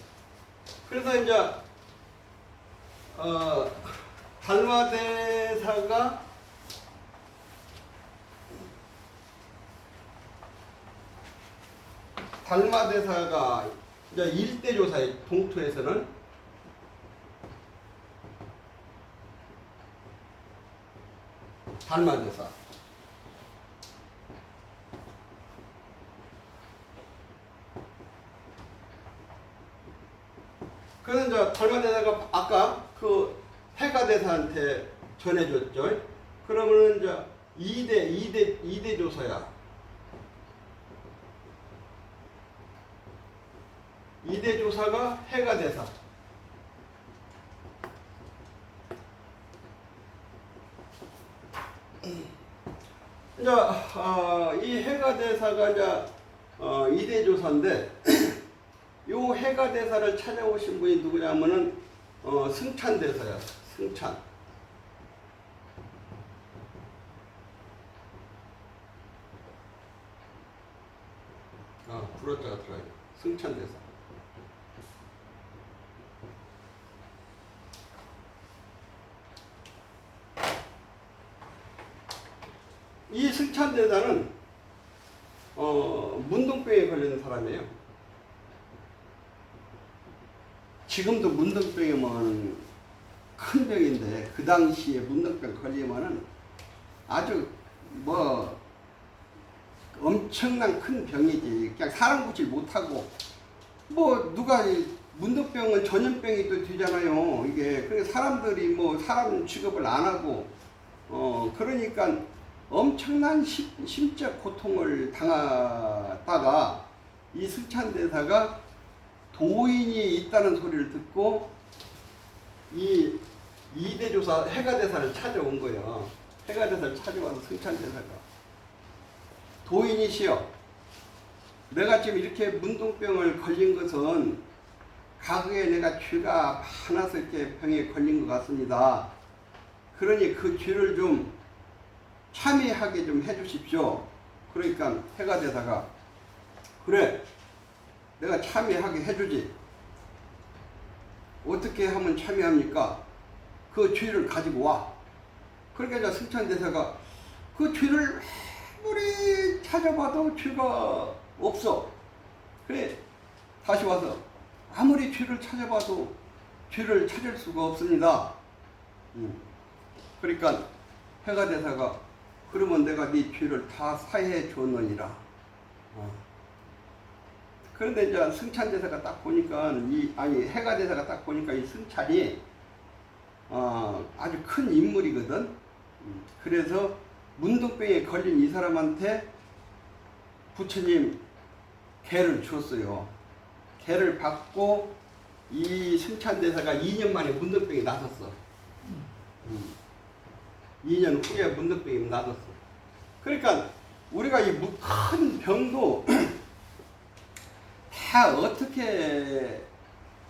그래서 이제 달마대사가 이제 일대조사의 동토에서는 달마대사. 그래서 이제 달마대사가 아까 그 해가대사한테 전해줬죠. 그러면은 이제 2대 조사야. 2대 조사가 해가대사. 이제 이 해가대사가 이제 2대 조사인데 요 해가대사를 찾아오신 분이 누구냐면은 승찬대사야. 승찬. 불어자가 들어가요. 승찬대사. 이 승찬대사는 문둥병에 걸리는 사람이에요. 지금도 문득병이면 큰 병인데 그 당시에 문득병 걸리면은 아주 뭐 엄청난 큰 병이지. 그냥 사람 구질 못하고 뭐 누가 문득병은 전염병이 또 되잖아요. 이게 그러니까 사람들이 뭐 사람 취급을 안 하고 그러니까 엄청난 심적 고통을 당하다가 이 승찬대사가 도인이 있다는 소리를 듣고 이 이대조사 해가대사를 찾아온 거예요. 해가대사를 찾아와서 승찬대사가 도인이시여, 내가 지금 이렇게 문둥병을 걸린 것은 과거에 내가 죄가 많아서 이렇게 병에 걸린 것 같습니다. 그러니 그 죄를 좀 참회하게 좀 해주십시오. 그러니까 해가대사가 그래, 내가 참회하게 해주지. 어떻게 하면 참회합니까? 그 죄를 가지고 와. 그러니까 이제 승찬대사가 그 죄를 아무리 찾아봐도 죄가 없어. 그래, 다시 와서 아무리 죄를 찾아봐도 죄를 찾을 수가 없습니다. 그러니까 해가대사가 그러면 내가 네 죄를 다 사해 줬느니라. 그런데 이제 승찬대사가 딱 보니까 해가대사가 딱 보니까 이 승찬이 아주 큰 인물이거든. 그래서 문둥병에 걸린 이 사람한테 부처님 개를 줬어요. 개를 받고 이 승찬대사가 2년 만에 문둥병이 나섰어. 2년 후에 문둥병이 나섰어. 그러니까 우리가 이 큰 병도 다 어떻게,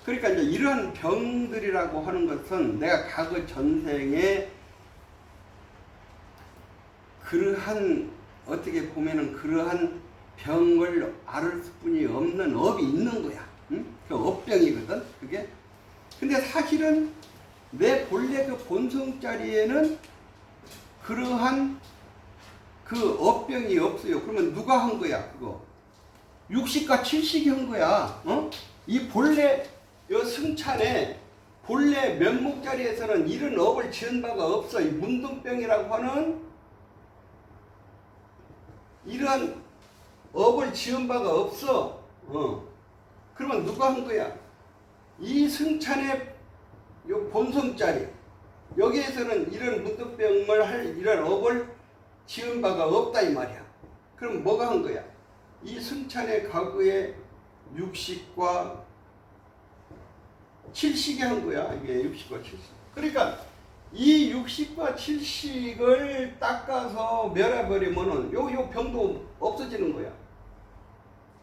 그러니까 이제 이러한 병들이라고 하는 것은 내가 과거 전생에 그러한, 어떻게 보면은 그러한 병을 앓을 수뿐이 없는 업이 있는 거야. 응? 그 업병이거든, 그게. 근데 사실은 내 본래 그 본성 자리에는 그러한 그 업병이 없어요. 그러면 누가 한 거야, 그거? 육식과 칠식이 한 거야. 이 본래 요 승찬의 본래 면목 자리에서는 이런 업을 지은 바가 없어. 이 문둥병이라고 하는 이러한 업을 지은 바가 없어. 그러면 누가 한 거야? 이 승찬의 요 본성 자리 여기에서는 이런 문둥병을 할 이런 업을 지은 바가 없다 이 말이야. 그럼 뭐가 한 거야? 이 승찬의 과거의 육식과 칠식이 한 거야. 이게 육식과 칠식. 그러니까 이 육식과 칠식을 닦아서 멸해버리면은 요 병도 없어지는 거야.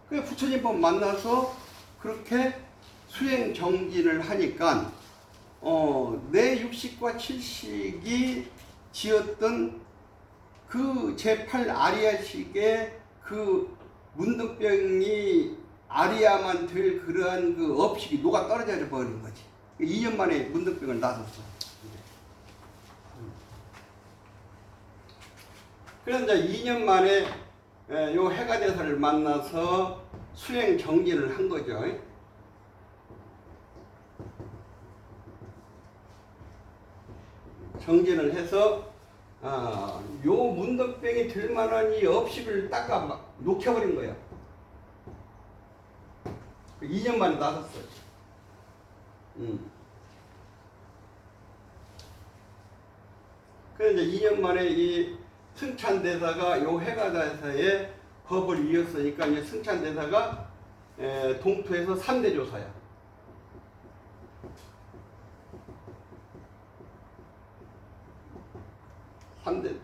그 부처님 만나서 그렇게 수행 정진을 하니까 내 육식과 칠식이 지었던 그 제8 아리아식의 그 문득병이 아리아만 될 그러한 그 업식이 녹아 떨어져 버린 거지. 2년 만에 문득병을 나섰어. 그래서 이제 2년 만에 요 해가대사를 만나서 수행 정진을 한 거죠. 정진을 해서 요 문득병이 될 만한 이 업식을 닦아 막 녹여버린 거예요. 2년 만에 나섰어요. 그래서 이제 2년 만에 이 승찬대사가 요 해가대사의 법을 이었으니까 이제 승찬대사가 동토에서 3대 조사야. 3대.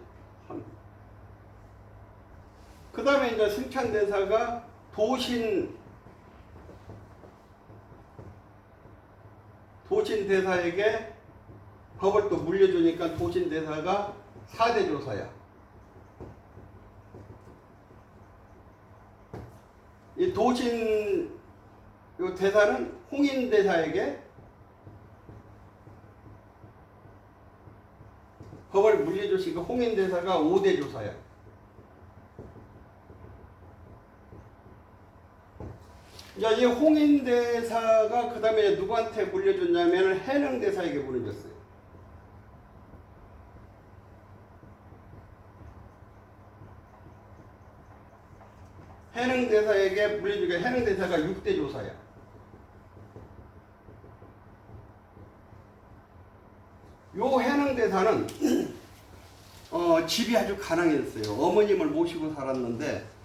그 다음에 이제 승찬대사가 도신대사에게 법을 또 물려주니까 도신대사가 4대 조사야. 이 도신 요 대사는 홍인대사에게 법을 물려주시니까 홍인대사가 5대 조사야. 이제 이 홍인대사가 그 다음에 누구한테 물려줬냐면 해능대사에게 물려줬어요. 해능대사에게 물려주게 해능대사가 6대 조사야. 요 해능대사는 집이 아주 가난했어요. 어머님을 모시고 살았는데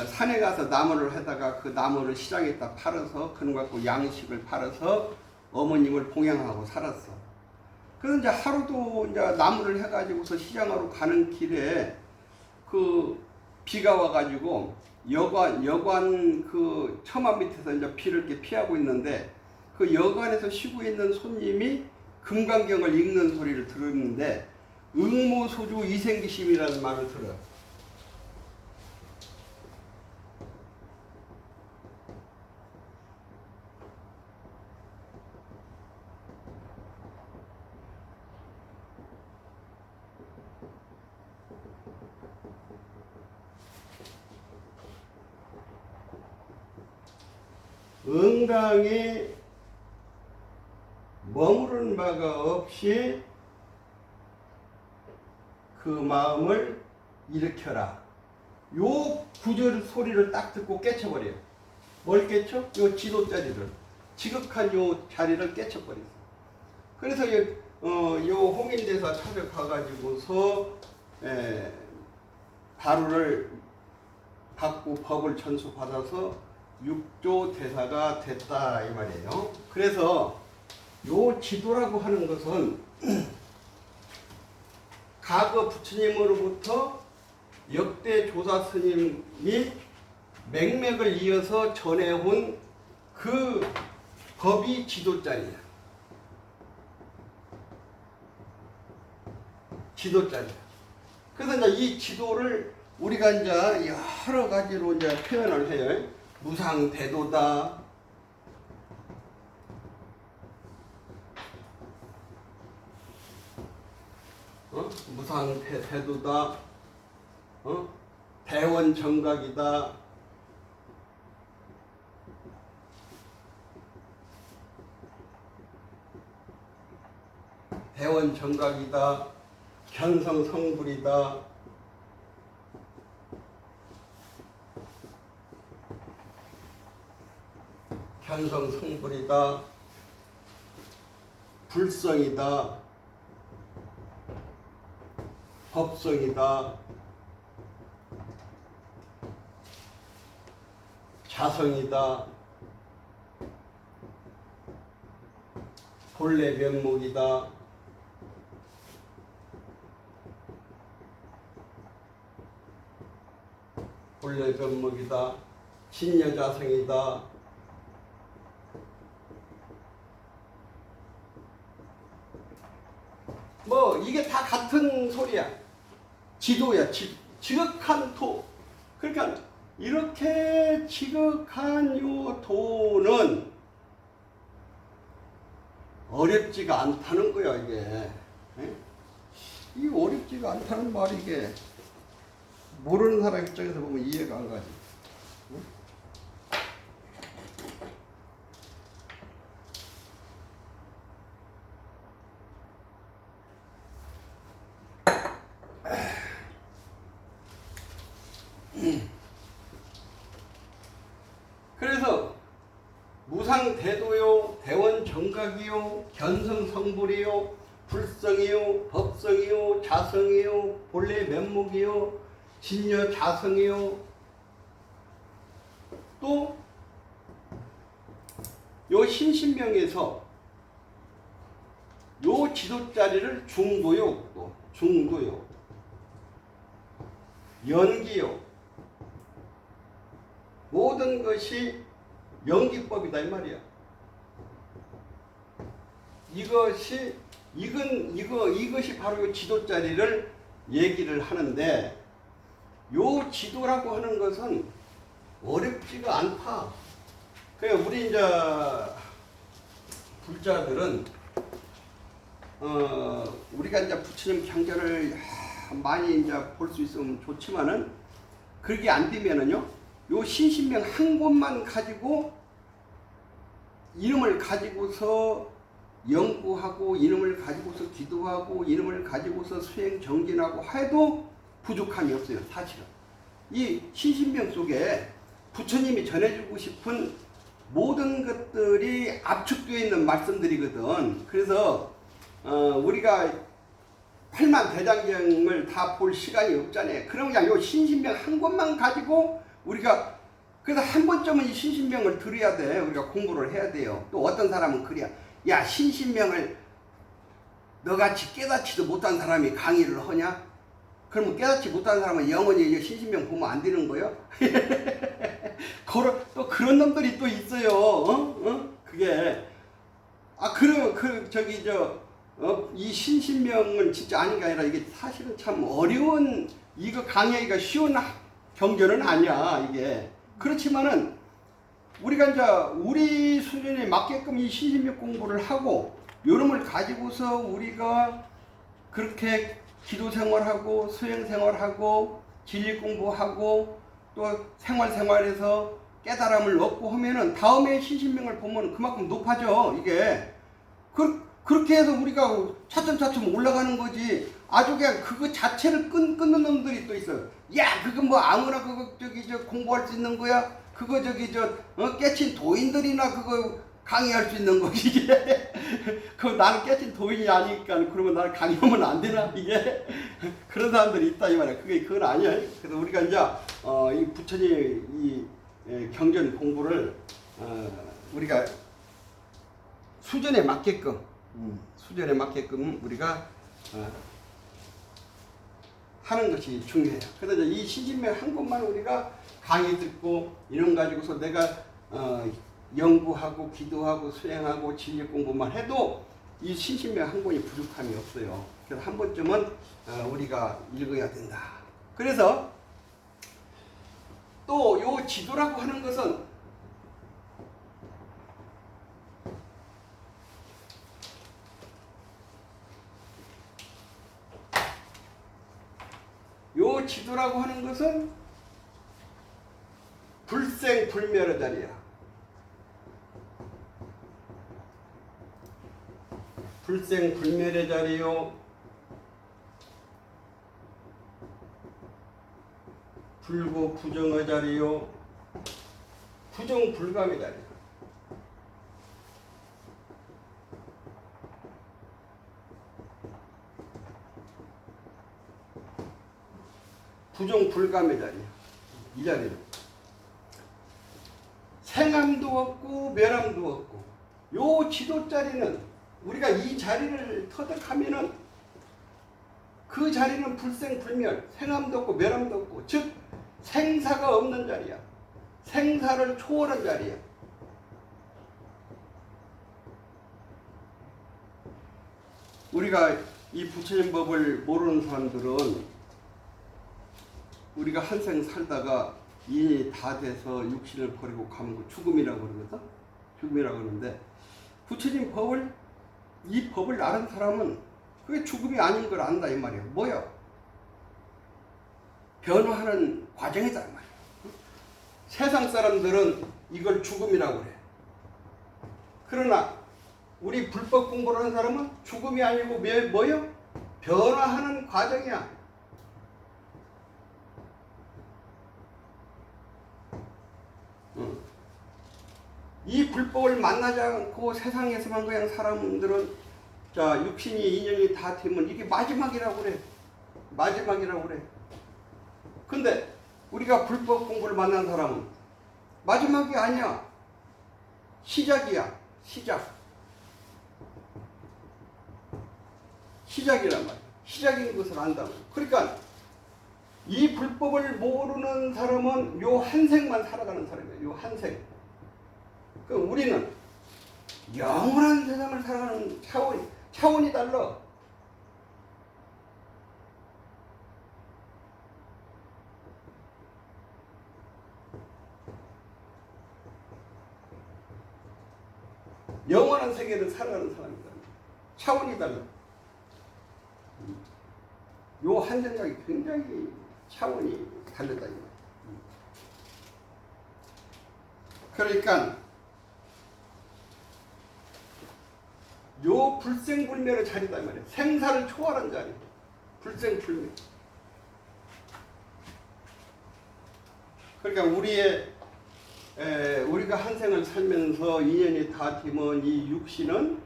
산에 가서 나무를 해다가 그 나무를 시장에다 팔아서 그런 거 갖고 양식을 팔아서 어머님을 봉양하고 살았어. 그래서 이제 하루도 이제 나무를 해가지고서 시장으로 가는 길에 그 비가 와가지고 여관 그 처마 밑에서 이제 비를 이렇게 피하고 있는데 그 여관에서 쉬고 있는 손님이 금강경을 읽는 소리를 들었는데 응모소주 이생기심이라는 말을 들어요. 응당이 머무른 바가 없이 그 마음을 일으켜라. 요 구절 소리를 딱 듣고 깨쳐버려요. 뭘 깨쳐? 요 지도자리를. 지극한 요 자리를 깨쳐버렸어. 그래서 요 홍인대사 찾아가가지고서 바로를 받고 법을 전수받아서 6조 대사가 됐다 이 말이에요. 그래서 요 지도라고 하는 것은 과거 부처님으로부터 역대 조사 스님이 맥맥을 이어서 전해온 그 법이 지도자리야. 지도자리야. 그래서 이제 이 지도를 우리가 이제 여러 가지로 이제 표현을 해요. 무상대도다. 무상대도다. 대원정각이다. 대원정각이다. 견성성불이다. 견성성불이다. 불성이다. 법성이다. 자성이다. 본래 면목이다. 본래 면목이다. 진여자성이다. 뭐 이게 다 같은 소리야. 지도야. 지극한 도. 그러니까 이렇게 지극한 요 도는 어렵지가 않다는 거야 이게. 이 어렵지가 않다는 말이 이게 모르는 사람 입장에서 보면 이해가 안 가지. 그래서 무상대도요, 대원정각이요, 견성성불이요, 불성이요, 법성이요, 자성이요, 본래 면목이요, 진여자성이요. 또 요 신신명에서 요 지도자리를 중도요, 또 중도요, 연기요, 모든 것이 연기법이다 이 말이야. 이것이 바로 요 지도자리를 얘기를 하는데, 요 지도라고 하는 것은 어렵지가 않다. 그래 우리 이제 불자들은 우리가 이제 부처님 경전을 많이 이제 볼 수 있으면 좋지만은 그게 안 되면은요, 요 신신명 한 곳만 가지고 이름을 가지고서 연구하고 이름을 가지고서 기도하고 이름을 가지고서 수행 정진하고 해도 부족함이 없어요. 사실은 이 신신명 속에 부처님이 전해주고 싶은 모든 것들이 압축되어 있는 말씀들이거든. 그래서 우리가 8만 대장경을 다 볼 시간이 없잖아요. 그럼 그냥 요 신신명 한 권만 가지고 우리가 그래서 한 번쯤은 이 신신명을 들어야 돼. 우리가 공부를 해야 돼요. 또 어떤 사람은 그래야 야 신신명을 너같이 깨닫지도 못한 사람이 강의를 하냐? 그러면 깨닫지 못한 사람은 영원히 신신명 보면 안 되는 거예요? 또 그런 놈들이 또 있어요. 그게 이 신신명은 진짜 아닌 게 아니라 이게 사실은 참 어려운 이거 강의하기가 쉬운 경전은 아니야 이게. 그렇지만은 우리가 이제 우리 수준에 맞게끔 이 신신명 공부를 하고 요놈을 가지고서 우리가 그렇게 기도 생활하고 수행 생활하고 진리 공부하고 또 생활에서 깨달음을 얻고 하면은 다음에 신신명을 보면 그만큼 높아져 이게. 그렇게 해서 우리가 차츰차츰 올라가는 거지. 아주 그냥 그거 자체를 끊는 놈들이 또 있어요. 야 그거 뭐 아무나 그거 공부할 수 있는 거야? 그거 깨친 도인들이나 그거 강의할 수 있는 거 이게. 그 나는 깨친 도인이 아니니까 그러면 나는 강의하면 안 되나 이게. 그런 사람들이 있다 이 말이야. 그건 아니야. 그래서 우리가 이제 이 부처님 이 경전 공부를 우리가 수준에 맞게끔 우리가 하는 것이 중요해요. 그래서 이 신신명 한 곳만 우리가 강의 듣고 이런 가지고서 내가 연구하고 기도하고 수행하고 진리 공부만 해도 이 신신명 한 권이 부족함이 없어요. 그래서 한 번쯤은 우리가 읽어야 된다. 그래서 또 요 지도라고 하는 것은 요 지도라고 하는 것은 불생불멸의 자리야. 불생불멸의 자리요. 불고부정의 자리요. 부정불감의 자리야. 부정불감의 자리야. 이 자리는 생함도 없고 멸함도 없고 요 지도 자리는 우리가 이 자리를 터득하면은 그 자리는 불생불멸, 생함도 없고 멸함도 없고 즉 생사가 없는 자리야. 생사를 초월한 자리야. 우리가 이 부처님 법을 모르는 사람들은 우리가 한생 살다가 인이 다 돼서 육신을 버리고 가는 거 죽음이라고 그러거든. 죽음이라고 그러는데 부처님 법을 이 법을 아는 사람은 그게 죽음이 아닌 걸 안다 이 말이에요. 뭐야? 변화하는 과정이다 이 말이에요. 세상 사람들은 이걸 죽음이라고 그래. 그러나 우리 불법 공부를 하는 사람은 죽음이 아니고 뭐요? 변화하는 과정이야. 이 불법을 만나지 않고 세상에서만 그냥 사람들은 자 육신이 인연이 다 되면 이게 마지막이라고 그래. 마지막이라고 그래. 근데 우리가 불법 공부를 만난 사람은 마지막이 아니야. 시작이야. 시작이란 말이야. 시작인 것을 안다고. 그러니까 이 불법을 모르는 사람은 요 한생만 살아가는 사람이야. 요 한생. 그 우리는 영원한 세상을 살아가는 차원이 달라. 영원한 세계를 살아가는 사람이다. 차원이 달라. 요 한 생각이 굉장히 차원이 다르다. 그러니까 요 불생불멸의 자리다 말이에요. 생사를 초월한 자리. 불생불멸. 그러니까 우리가 한 생을 살면서 인연이 닿으면 이 육신은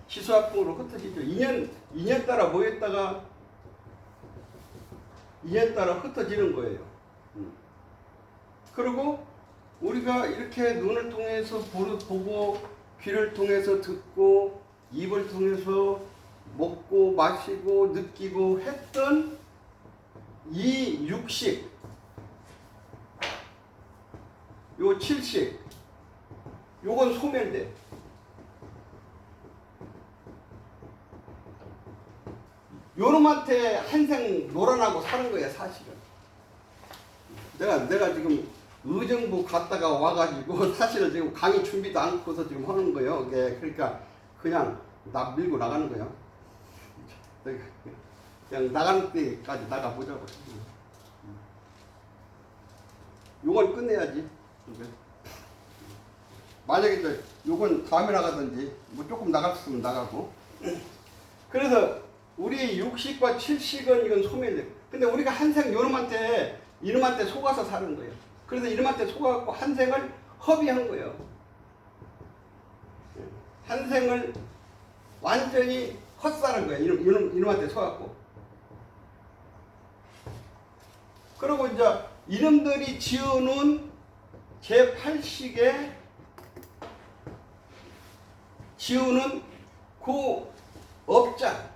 희수화풍으로 흩어지죠. 인연 따라 모였다가 인연 따라 흩어지는 거예요. 그리고 우리가 이렇게 눈을 통해서 보고 귀를 통해서 듣고 입을 통해서 먹고 마시고 느끼고 했던 이 육식, 요 칠식, 요건 소멸돼. 요놈한테 한생 놀아나고 사는 거야 사실은. 내가 지금 의정부 갔다가 와가지고 사실은 지금 강의 준비도 않고서 지금 하는 거예요. 그러니까 그냥 나 밀고 나가는 거야. 그냥 나가는 때까지 나가보자고. 요건 끝내야지. 만약에 요건 다음에 나가든지 뭐 조금 나갈 수 있으면 나가고. 그래서 우리 육식과 칠식은 이건 소멸돼. 근데 우리가 한생 이놈한테 속아서 사는 거예요. 그래서 이놈한테 속아갖고 한생을 허비한 거예요. 한생을 완전히 헛사는 거예요. 이놈한테 속아갖고. 그리고 이제 이놈들이 지어놓은 제8식에 지우는 그 업장,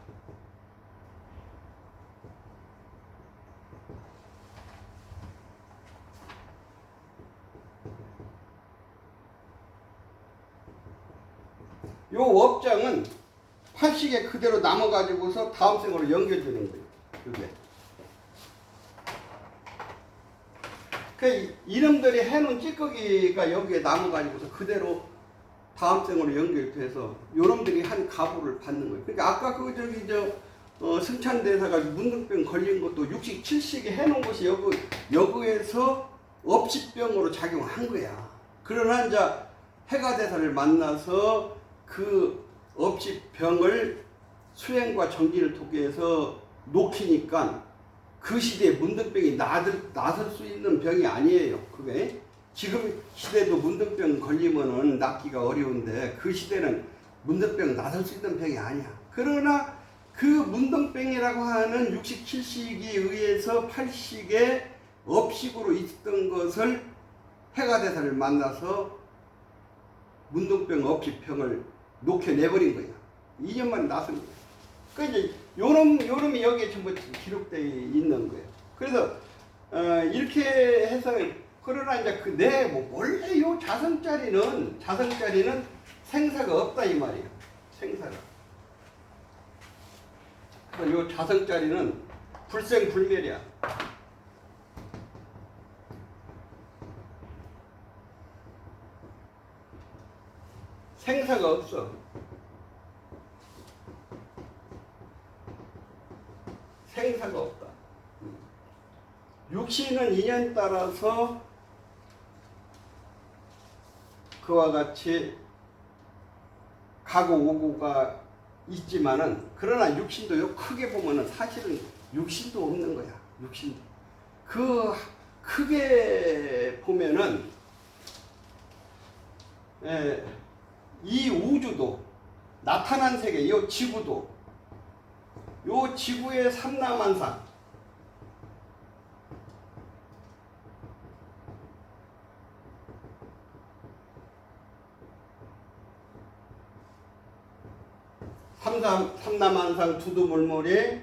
요 업장은 8식에 그대로 남아가지고서 다음 생으로 연결되는 거예요. 그게. 그 이놈들이 해놓은 찌꺼기가 여기에 남아가지고서 그대로 다음 생으로 연결돼서 요놈들이 한 가부를 받는 거예요. 그러니까 아까 승찬대사가 문둥병 걸린 것도 6식, 7식에 해놓은 것이 여기에서 업시병으로 작용한 거야. 그러나 이제 해가대사를 만나서 그 업시병을 수행과 정진을 통해서 녹히니까 그 시대에 문둥병이 나설 수 있는 병이 아니에요. 그게 지금 시대도 문둥병 걸리면은 낫기가 어려운데 그 시대는 문둥병 나설 수 있는 병이 아니야. 그러나 그 문둥병이라고 하는 6식, 7식에 의해서 8식에 업식으로 있던 것을 해가대사를 만나서 문둥병, 업식병을 녹여내버린 거야. 2년만에 나선 거야. 그러니까 이제 요놈이 여기에 전부 기록되어 있는 거예요. 그래서 이렇게 해서 그러나 이제 원래 요 자성자리는 생사가 없다 이 말이에요. 생사가. 그래서 요 자성자리는 불생불멸이야. 생사가 없어. 생사가 없다. 육신은 인연 따라서 그와 같이 가고 오고가 있지만은 그러나 육신도 크게 보면은 사실은 육신도 없는 거야. 육신도. 그 크게 보면은 이 우주도 나타난 세계, 이 지구도 요 지구의 삼라만상 삼라만상 두두물물이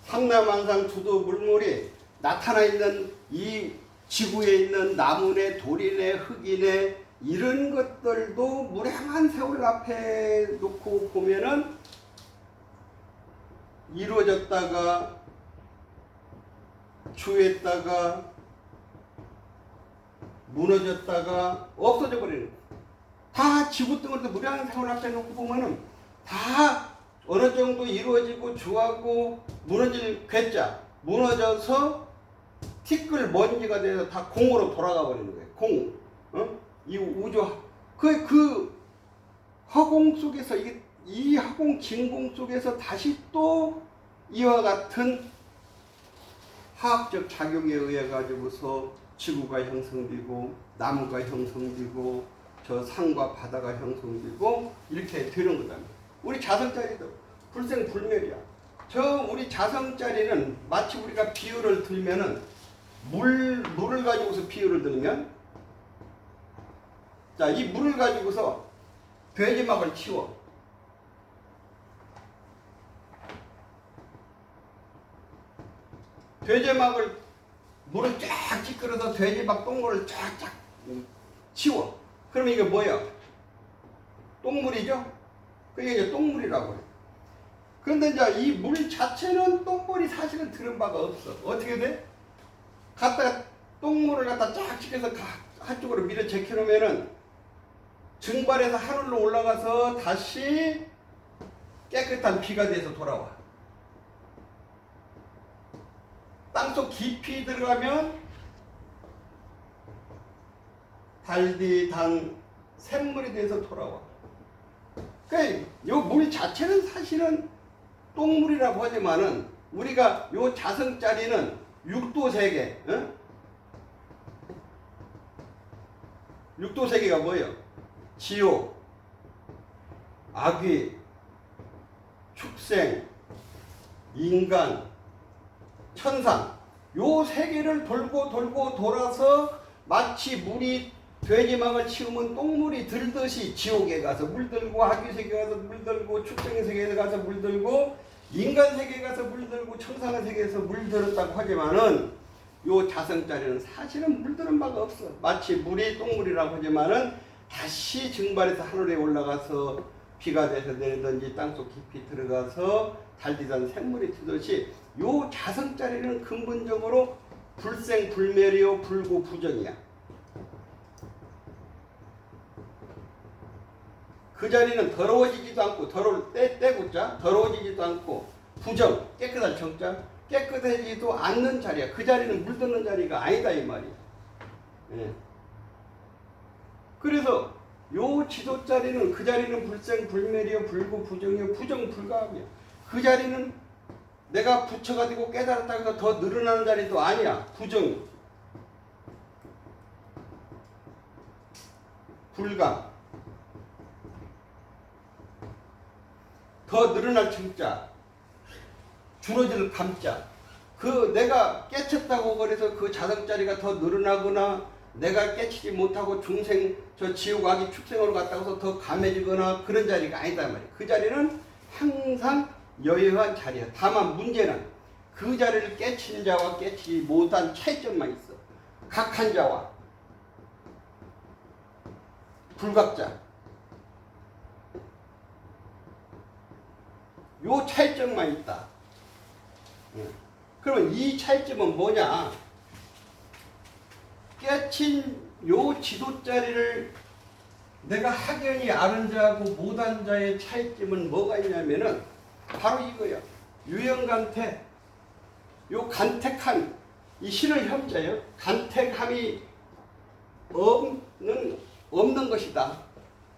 삼라만상 두두물물이 나타나 있는 이 지구에 있는 나무네 돌이네 흙이네 이런 것들도 무량한 세월 앞에 놓고 보면은 이루어졌다가 주했다가 무너졌다가 없어져 버리는 다 지구 덩어리도 무량한 세월 앞에 놓고 보면은 다 어느 정도 이루어지고 주하고 무너질 괴짜 무너져서 티끌 먼지가 돼서 다 공으로 돌아가 버리는 거예요. 공. 이 우주 그 허공 속에서 이 허공 진공 속에서 다시 또 이와 같은 화학적 작용에 의해 가지고서 지구가 형성되고 나무가 형성되고 저 산과 바다가 형성되고 이렇게 되는 거다. 우리 자성자리도 불생불멸이야. 저 우리 자성자리는 마치 우리가 비유를 들면은 물을 가지고서 비유를 들면 자, 이 물을 가지고서 돼지막을 치워. 돼지막을 물을 쫙 찌끄러서 돼지막 똥물을 쫙쫙 치워. 그러면 이게 뭐야? 똥물이죠? 그게 이제 똥물이라고 해요. 그런데 이제 이 물 자체는 똥물이 사실은 들은 바가 없어. 어떻게 돼? 갖다가 똥물을 갖다 쫙 치켜서 한쪽으로 밀어 제껴 놓으면은 증발해서 하늘로 올라가서 다시 깨끗한 비가 돼서 돌아와. 땅속 깊이 들어가면 달디단 샘물이 돼서 돌아와. 그러니까 요 물 자체는 사실은 똥물이라고 하지만은 우리가 요 자성자리는 육도 세계, 육도 세계가 뭐예요? 지옥, 악귀, 축생, 인간, 천상 요 세계를 돌고 돌아서 마치 물이 돼지막을 치우면 똥물이 들듯이 지옥에 가서 물들고 악귀 세계에 가서 물들고 축생의 세계에 가서 물들고 인간 세계에 가서 물들고 천상의 세계에서 물들었다고 하지만은 요 자성자리는 사실은 물들은 바가 없어. 마치 물이 똥물이라고 하지만은 다시 증발해서 하늘에 올라가서 비가 돼서 내리든지 땅속 깊이 들어가서 달디단 샘물이 튀듯이 요 자성자리는 근본적으로 불생불멸이요 불고부정이야. 그 자리는 더러워지지도 않고 떼고자 더러워지지도 않고 부정 깨끗한 정자 깨끗해지지도 않는 자리야. 그 자리는 물드는 자리가 아니다 이 말이야. 예. 그래서 요 지도 자리는 그 자리는 불생불멸이요 불고부정이요 부정불가함이야. 그 자리는 내가 부처가 되고 깨달았다고 해서 더 늘어나는 자리도 아니야. 부정 불감 더 늘어날 정자 줄어들 감자 그 내가 깨쳤다고 그래서 그 자성자리가 더 늘어나거나 내가 깨치지 못하고 중생 저 지옥 악이 축생으로 갔다고 해서 더 감해지거나 그런 자리가 아니다 말이야. 그 자리는 항상 여유한 자리야. 다만 문제는 그 자리를 깨친 자와 깨치지 못한 차이점만 있어. 각한 자와 불각자 요 차이점만 있다. 그러면 이 차이점은 뭐냐? 깨친 요 지도자리를 내가 확연히 아는 자하고 못한 자의 차이점은 뭐가 있냐면은 바로 이거야. 유형간택. 요 간택한 이 신을 현재요. 간택함이 없는 것이다.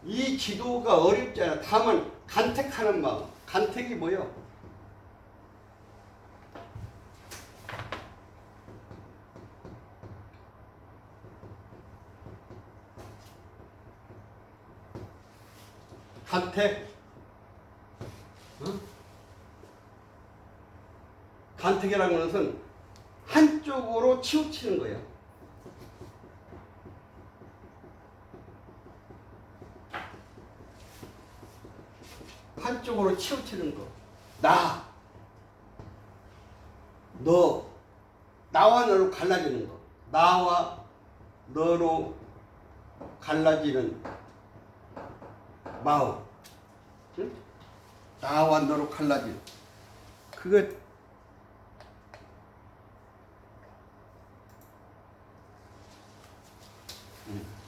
이 지도가 어렵지 않아. 다만 간택하는 마음. 간택이 뭐요? 간택. 간택이라는 것은 한쪽으로 치우치는 거예요. 한쪽으로 치우치는 거. 나와 너로 갈라지는 거. 나와 너로 갈라지는 마음. 응? 나와 너로 갈라지는. 그거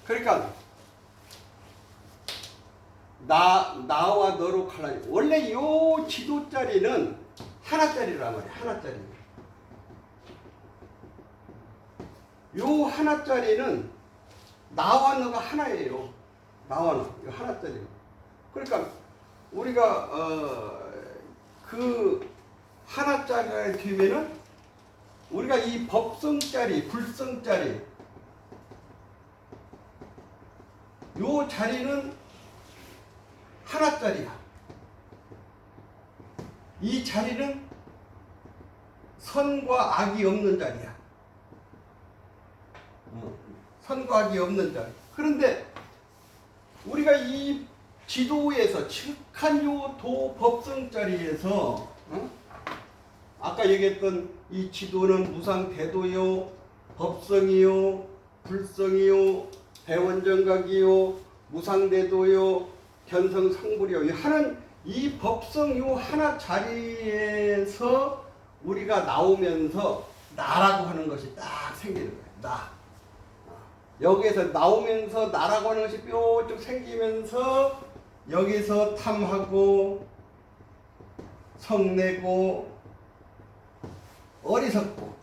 그러니까 나와 너로 갈라지. 원래 요 지도짜리는 하나짜리란 말이야. 하나짜리. 요 하나짜리는 나와 너가 하나예요. 나와 너. 요 하나짜리. 그러니까 우리가 그 하나짜리를 뒤면은 우리가 이 법성짜리, 불성짜리 요 자리는 하나짜리야. 이 자리는 선과 악이 없는 자리야. 선과 악이 없는 자리. 그런데 우리가 이 지도에서 측한 요 도법성자리에서 아까 얘기했던 이 지도는 무상대도요, 법성이요, 불성이요, 대원정각이요, 무상대도요, 견성성불이요 하는 이 법성 요 하나 자리에서 우리가 나오면서 나라고 하는 것이 딱 생기는 거예요. 나. 여기에서 나오면서 나라고 하는 것이 뾰쭉 생기면서 여기서 탐하고 성내고 어리석고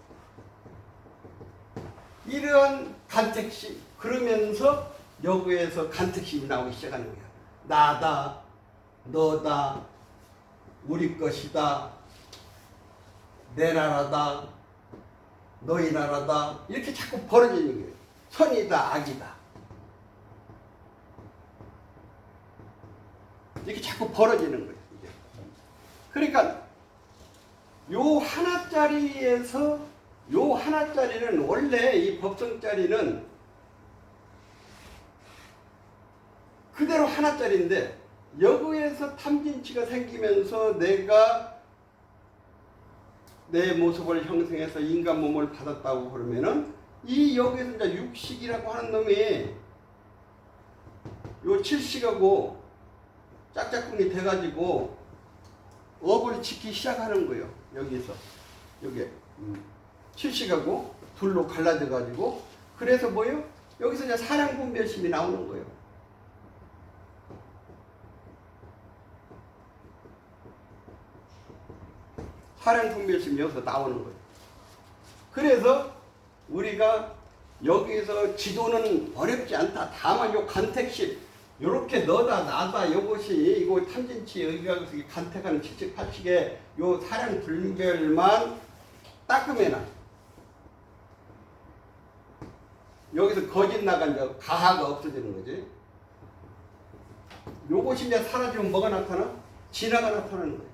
이러한 간택심 그러면서 여기에서 간택심이 나오기 시작하는 거야. 나다, 너다, 우리 것이다, 내 나라다, 너희 나라다 이렇게 자꾸 벌어지는 거예요. 선이다, 악이다. 이렇게 자꾸 벌어지는 거예요. 이게. 그러니까 요 하나짜리에서 요 하나짜리는 원래 이 법성짜리는 그대로 하나짜리인데 여기에서 탐진치가 생기면서 내가 내 모습을 형성해서 인간 몸을 받았다고 그러면은 이 여기에서 이제 육식이라고 하는 놈이 요 칠식하고 짝짝꿍이 돼가지고 업을 짓기 시작하는 거예요. 여기서 여기 칠식하고 둘로 갈라져가지고 그래서 뭐예요? 여기서 이제 사량분별심이 나오는 거예요. 사량분별심이 여기서 나오는 거예요. 그래서 우리가 여기서 지도는 어렵지 않다. 다만 요 간택심 요렇게 너다 나다 이것이 이거 탐진치 여기가 간택하는 78식의 요 사량 분별만 닦으면은 여기서 거짓 나간 저 가하가 없어지는 거지. 요것이 이제 사라지면 뭐가 나타나? 진화가 나타나는 거예요.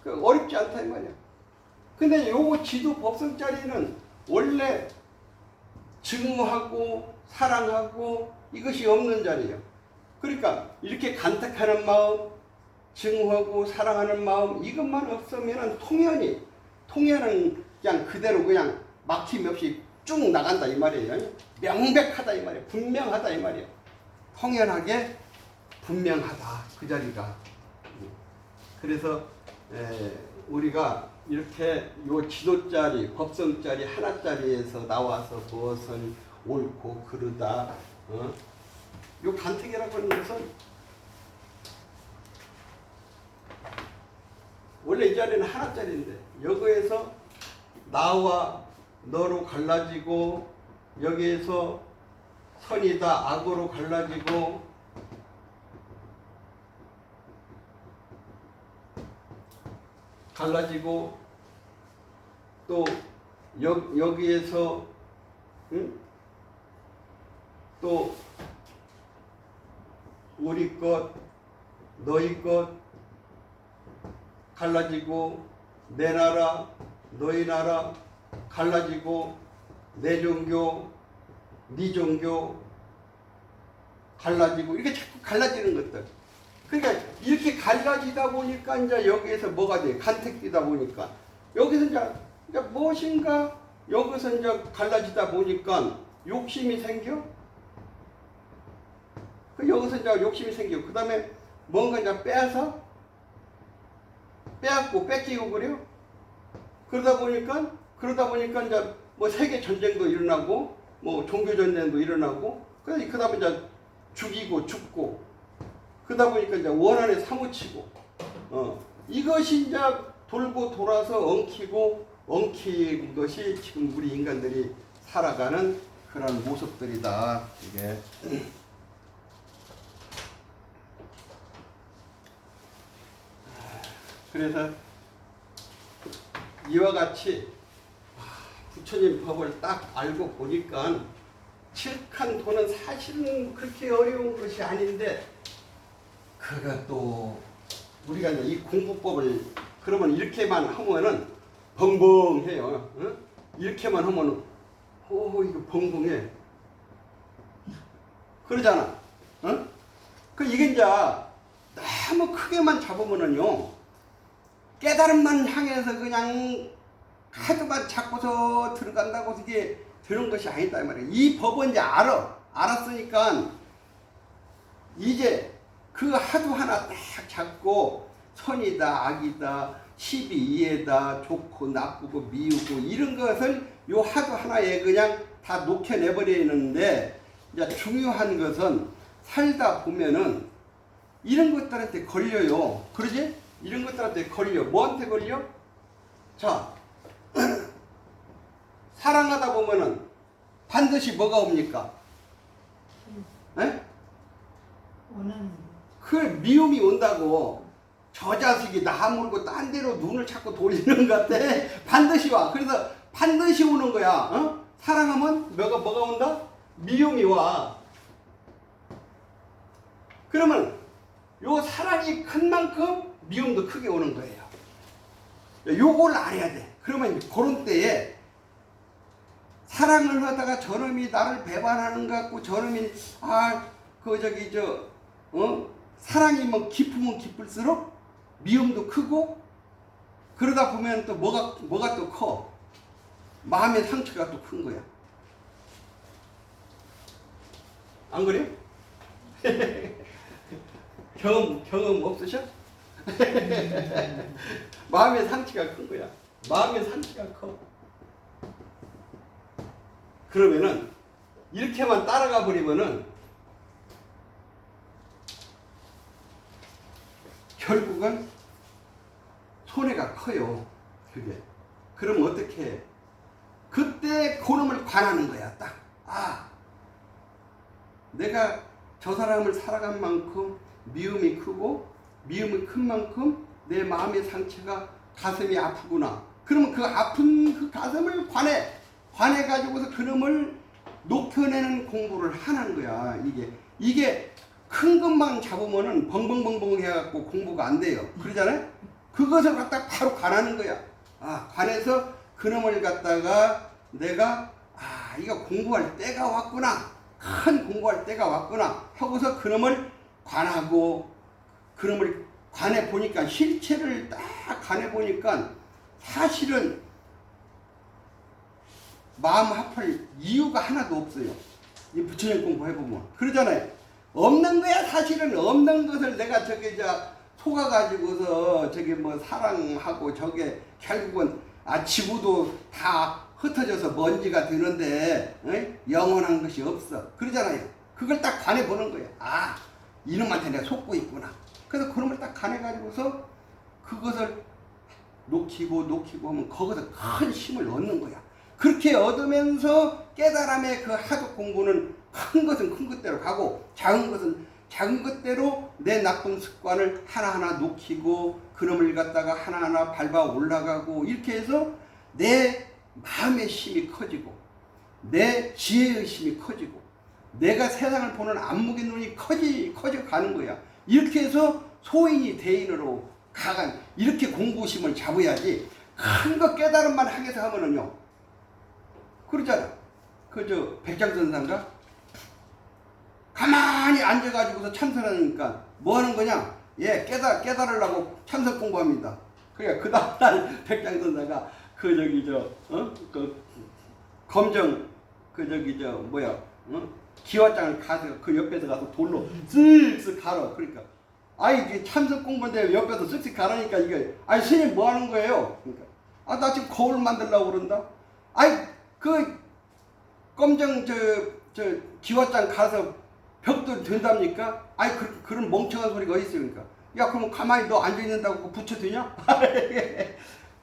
그럼 어렵지 않다 이 말이야. 근데 요거 지도 법성짜리는 원래 증오하고 사랑하고 이것이 없는 자리예요. 그러니까 이렇게 간택하는 마음, 증오하고 사랑하는 마음 이것만 없으면 통연은 그냥 그대로 그냥 막힘 없이 쭉 나간다 이 말이에요. 명백하다 이 말이에요. 분명하다 이 말이에요. 통연하게 분명하다 그 자리가. 그래서 우리가 이렇게 요 지도짜리, 법성짜리 하나짜리에서 나와서 무엇은 옳고 그르다, 요 간택이라고 하는 것은 원래 이 자리는 하나짜리인데 여기에서 나와 너로 갈라지고 여기에서 선이다 악으로 갈라지고 또 여기에서 또 우리 것 너희 것 갈라지고 내 나라 너희 나라 갈라지고 내 종교 네 종교 갈라지고 이렇게 자꾸 갈라지는 것들. 그러니까 이렇게 갈라지다 보니까 이제 여기에서 뭐가 돼? 간택되다 보니까 여기서 이제 무엇인가 여기서 이제 갈라지다 보니까 욕심이 생겨. 그 여기서 이제 욕심이 생겨. 그 다음에 뭔가 이제 빼앗고 뺏기고 그래요. 그러다 보니까 이제 뭐 세계 전쟁도 일어나고 뭐 종교전쟁도 일어나고 그다음에 이제 죽이고 죽고 그러다 보니까 이제 원한에 사무치고 이것이 이제 돌고 돌아서 엉킨 것이 지금 우리 인간들이 살아가는 그런 모습들이다. 이게 그래서 이와 같이 부처님 법을 딱 알고 보니까 칠칸도는 사실은 그렇게 어려운 것이 아닌데 그것도 우리가 이제 이 공부법을 그러면 이렇게만 하면은 벙벙해요. 어? 이렇게만 하면은 이거 벙벙해. 그러잖아. 어? 그 이게 이제 너무 크게만 잡으면은요 깨달음만 향해서 그냥 하도만 잡고서 들어간다고 이게 되는 것이 아니다 이 말이에요. 이 법은 이제 알았으니까 이제 그 하도 하나 딱 잡고 선이다 악이다 12이해다 좋고 나쁘고 미우고 이런 것을 요 하도 하나에 그냥 다 녹여내버리는데 이제 중요한 것은 살다 보면은 이런 것들한테 걸려요. 그러지? 이런 것들한테 걸려. 뭐한테 걸려? 자 사랑하다 보면은 반드시 뭐가 옵니까? 에? 그 미움이 온다고. 저 자식이 나 물고 딴 데로 눈을 자꾸 돌리는 것 같아. 반드시 와. 그래서 반드시 오는 거야. 어? 사랑하면 뭐가 온다? 미움이 와. 그러면 요 사랑이 큰 만큼 미움도 크게 오는 거예요. 요걸 알아야 돼. 그러면 그런 때에 사랑을 하다가 저놈이 나를 배반하는 것 같고 저놈이 사랑이 뭐 깊으면 깊을수록 미움도 크고 그러다 보면 또 뭐가 또 커? 마음의 상처가 또 큰 거야. 안 그래요? 경험 없으셔? 마음의 상처가 큰 거야. 마음의 상처가 커. 그러면은 이렇게만 따라가 버리면은 결국은 손해가 커요. 그게. 그럼 어떻게 해? 그때 그놈을 관하는 거야. 딱. 내가 저 사람을 살아간 만큼 미움이 크고 미움이 큰 만큼 내 마음의 상처가 가슴이 아프구나. 그러면 그 아픈 그 가슴을 관해가지고서 그놈을 높여내는 공부를 하는 거야. 이게 큰 것만 잡으면은 벙벙벙벙 해갖고 공부가 안 돼요. 그러잖아요? 그것을 갖다 바로 관하는 거야. 관해서 그놈을 갖다가 내가 이거 공부할 때가 왔구나. 큰 공부할 때가 왔구나 하고서 그놈을 관하고 그놈을 관해 보니까 실체를 딱 관해 보니까 사실은 마음 아플 이유가 하나도 없어요. 이 부처님 공부해 보면 그러잖아요. 없는 거야. 사실은 없는 것을 내가 속아가지고서 뭐 사랑하고 저게 결국은 지구도 다 흩어져서 먼지가 되는데 영원한 것이 없어. 그러잖아요. 그걸 딱 관해 보는 거야. 이놈한테 내가 속고 있구나. 그래서 그놈을 딱 관해가지고서 그것을 녹이고 하면 거기서 큰 힘을 얻는 거야. 그렇게 얻으면서 깨달음의 그 하도 공부는 큰 것은 큰 것대로 가고 작은 것은 작은 것대로 내 나쁜 습관을 하나하나 녹이고 그놈을 갖다가 하나하나 밟아 올라가고 이렇게 해서 내 마음의 힘이 커지고 내 지혜의 힘이 커지고 내가 세상을 보는 안목의 눈이 커져 가는 거야. 이렇게 해서 소인이 대인으로 가간 이렇게 공부심을 잡아야지 큰 거 깨달음만 하게서 하면은요. 그러잖아. 백장선사인가? 가만히 앉아가지고서 참선하니까 뭐 하는 거냐? 깨달으려고 참선 공부합니다. 그러니까 그 다음날 백장선사가 검정 기와장을 가서 그 옆에서 가서 돌로 쓱쓱 갈아. 그러니까 이게 참선 공부인데 옆에서 쓱쓱 가라니까 이게 스님 뭐 하는 거예요? 그러니까 나 지금 거울 만들려고 그런다. 검정 저 기와장 가서 벽돌 된답니까? 아니 그런 멍청한 소리가 어디 있습니까? 야 그럼 가만히 너 앉아 있는다고 붙여되냐?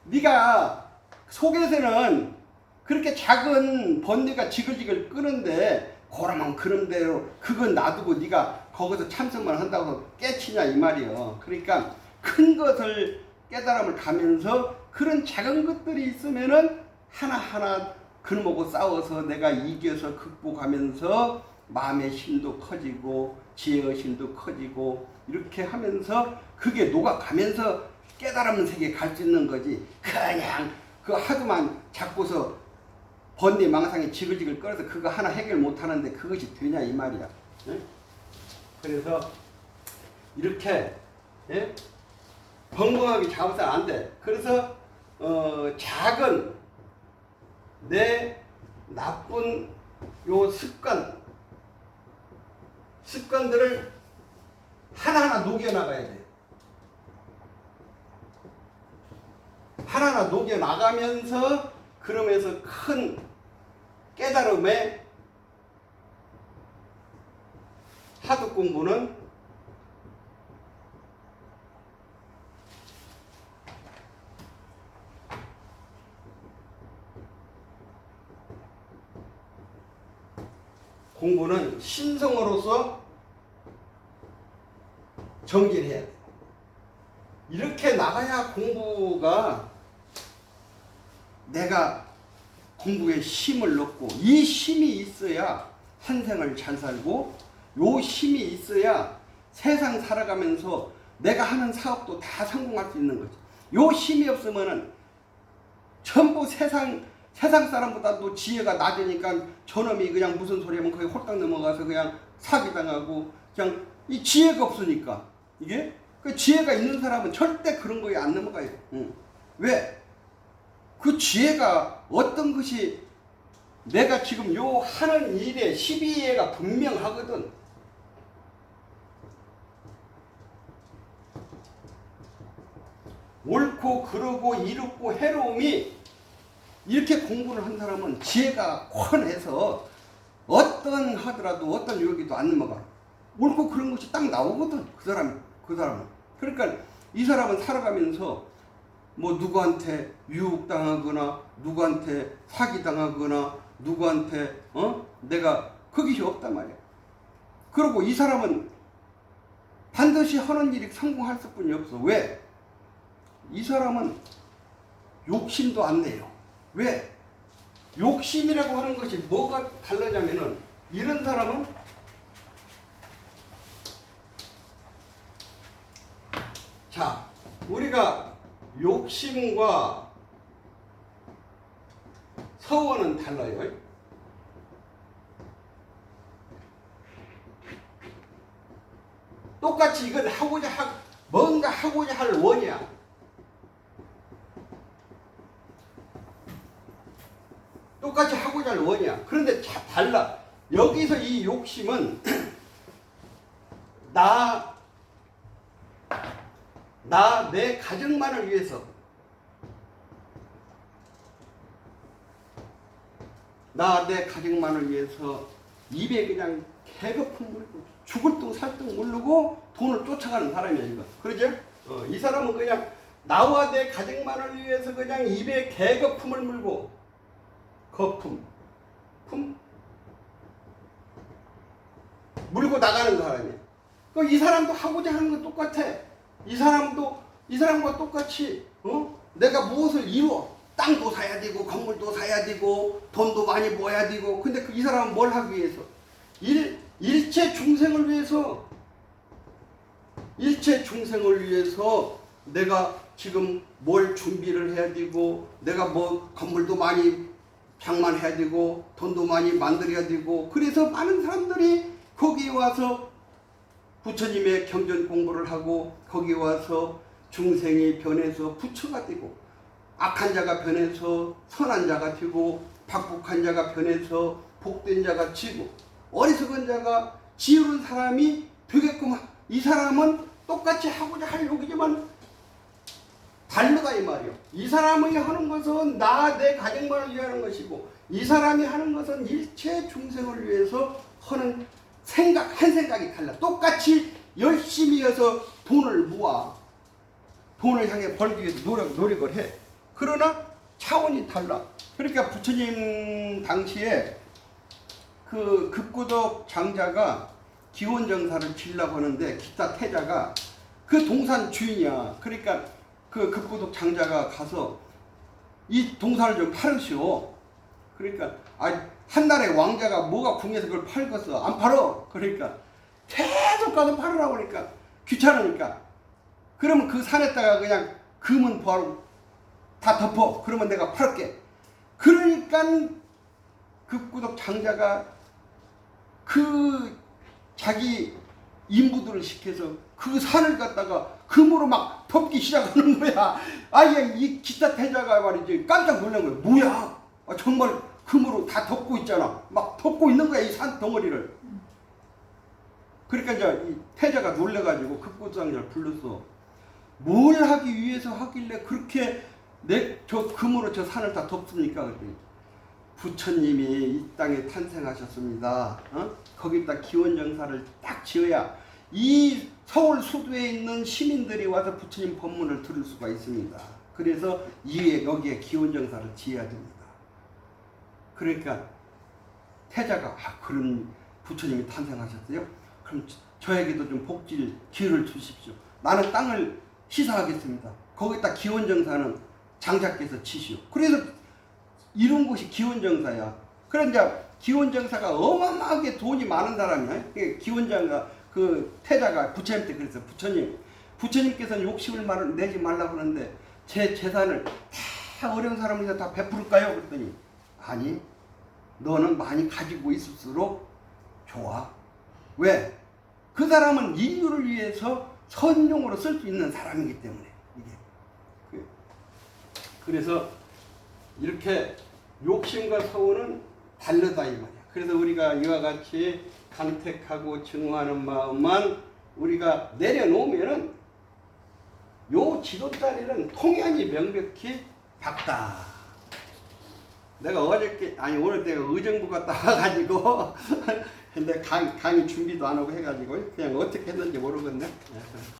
네가 속에서는 그렇게 작은 번뇌가 지글지글 끄는데 그러면 그런 대로 그건 놔두고 네가 거기서 참선만 한다고 깨치냐 이 말이요. 그러니까 큰 것을 깨달음을 가면서 그런 작은 것들이 있으면은 하나하나 그놈하고 싸워서 내가 이겨서 극복하면서 마음의 힘도 커지고 지혜의 힘도 커지고 이렇게 하면서 그게 녹아가면서 깨달음 세계에 갈 수 있는 거지. 그냥 그 하도만 잡고서 번뇌 망상에 지글지글 끌어서 그거 하나 해결 못하는데 그것이 되냐 이 말이야. 예? 그래서 이렇게 예? 벙벙하게 잡아서 안 돼. 그래서 작은 내 나쁜 요 습관들을 하나하나 녹여나가야 돼. 하나하나 녹여나가면서 그러면서 큰 깨달음에 하도 공부는 신성으로서 정진해야 돼. 이렇게 나가야 공부가 내가 공부에 힘을 넣고 이 힘이 있어야 한 생을 잘 살고 요 힘이 있어야 세상 살아가면서 내가 하는 사업도 다 성공할 수 있는 거지. 요 힘이 없으면은 전부 세상 사람보다도 지혜가 낮으니까 저놈이 그냥 무슨 소리 하면 거기 홀딱 넘어가서 그냥 사기당하고 그냥 이 지혜가 없으니까 이게 그 지혜가 있는 사람은 절대 그런 거에 안 넘어가요. 왜? 그 지혜가 어떤 것이 내가 지금 요 하는 일에 12예가 분명하거든. 옳고 그르고 이롭고 해로움이 이렇게 공부를 한 사람은 지혜가 훤해서 어떤 하더라도 어떤 유혹에도 안 넘어가. 옳고 그런 것이 딱 나오거든. 그 사람은. 그러니까 이 사람은 살아가면서 뭐 누구한테 유혹당하거나 누구한테 사기당하거나 누구한테 내가 그것이 없단 말이야. 그리고 이 사람은 반드시 하는 일이 성공할 수뿐이 없어. 왜? 이 사람은 욕심도 안 내요. 왜? 욕심이라고 하는 것이 뭐가 다르냐면은 이런 사람은 자 우리가 욕심과 서원은 달라요. 똑같이 이건 뭔가 하고자 할 원이야. 똑같이 하고자 할 원이야. 그런데 달라. 여기서 이 욕심은 내 가정만을 위해서 내 가정만을 위해서 입에 그냥 개거품 물고 죽을 둥 살 둥 모르고 돈을 쫓아가는 사람이야 이거. 그러죠? 이 사람은 그냥 나와 내 가정만을 위해서 그냥 입에 개거품을 물고 물고 나가는 사람이야. 이 사람도 하고자 하는 건 똑같아. 이 사람과 똑같이 내가 무엇을 이루어 땅도 사야 되고 건물도 사야 되고 돈도 많이 모아야 되고 근데 이 사람은 뭘 하기 위해서 일체 중생을 위해서 내가 지금 뭘 준비를 해야 되고 내가 뭐 건물도 많이 장만해야 되고 돈도 많이 만들어야 되고 그래서 많은 사람들이 거기 와서 부처님의 경전 공부를 하고 거기 와서 중생이 변해서 부처가 되고 악한 자가 변해서 선한 자가 되고 박복한 자가 변해서 복된 자가 지고 어리석은 자가 지혜로운 사람이 되게끔 이 사람은 똑같이 하고자 할 욕이지만 다르다 이 말이요. 이 사람이 하는 것은 내 가정만을 위하는 것이고 이 사람이 하는 것은 일체 중생을 위해서 하는 한 생각이 달라. 똑같이 열심히 해서 돈을 모아 돈을 향해 벌기 위해서 노력을 해. 그러나 차원이 달라. 그러니까 부처님 당시에 그 급구덕 장자가 기원정사를 지으려고 하는데 기타 태자가 그 동산 주인이야. 그러니까 그 급구덕 장자가 가서 이 동산을 좀 팔으시오. 그러니까 한 나라의 왕자가 뭐가 궁해서 그걸 팔겠어. 안 팔어. 그러니까 계속 가서 팔으라고 그러니까 귀찮으니까. 그러면 그 산에다가 그냥 금은 바로 다 덮어. 그러면 내가 팔게. 그러니까 급구덕 장자가 그 자기 인부들을 시켜서 그 산을 갖다가 금으로 막 덮기 시작하는 거야. 아예 이 기타 태자가 말이지 깜짝 놀란 거야. 뭐야? 정말 금으로 다 덮고 있잖아. 막 덮고 있는 거야 이 산 덩어리를. 그러니까 이제 이 태자가 놀래가지고 급구덕 장자를 불렀어. 뭘 하기 위해서 하길래 그렇게 저 금으로 저 산을 다 덮습니까? 그랬더니 부처님이 이 땅에 탄생하셨습니다. 거기다 기원정사를 딱 지어야 이 서울 수도에 있는 시민들이 와서 부처님 법문을 들을 수가 있습니다. 그래서 여기에 기원정사를 지어야 됩니다. 그러니까 태자가 그럼 부처님이 탄생하셨어요? 그럼 저에게도 좀 복질 기회를 주십시오. 나는 땅을 시사하겠습니다. 거기다 기원정사는 장자께서 치시오. 그래서 이런 곳이 기원정사야. 그런데 기원정사가 어마어마하게 돈이 많은 사람이야. 기원정사 그 태자가 부처님한테 그랬어. 부처님께서는 욕심을 내지 말라고 하는데 제 재산을 다 어려운 사람에게 다 베풀을까요? 그랬더니 아니, 너는 많이 가지고 있을수록 좋아. 왜? 그 사람은 인류를 위해서 선용으로 쓸 수 있는 사람이기 때문에 이게. 그래서 이렇게 욕심과 서운은 다르다 이 말이야. 그래서 우리가 이와 같이 간택하고 증오하는 마음만 우리가 내려놓으면은 요 지도자리는 통연히 명백히 밝다. 내가 오늘 내가 의정부 갔다 와가지고 근데 강의 준비도 안 하고 해가지고 그냥 어떻게 했는지 모르겠네.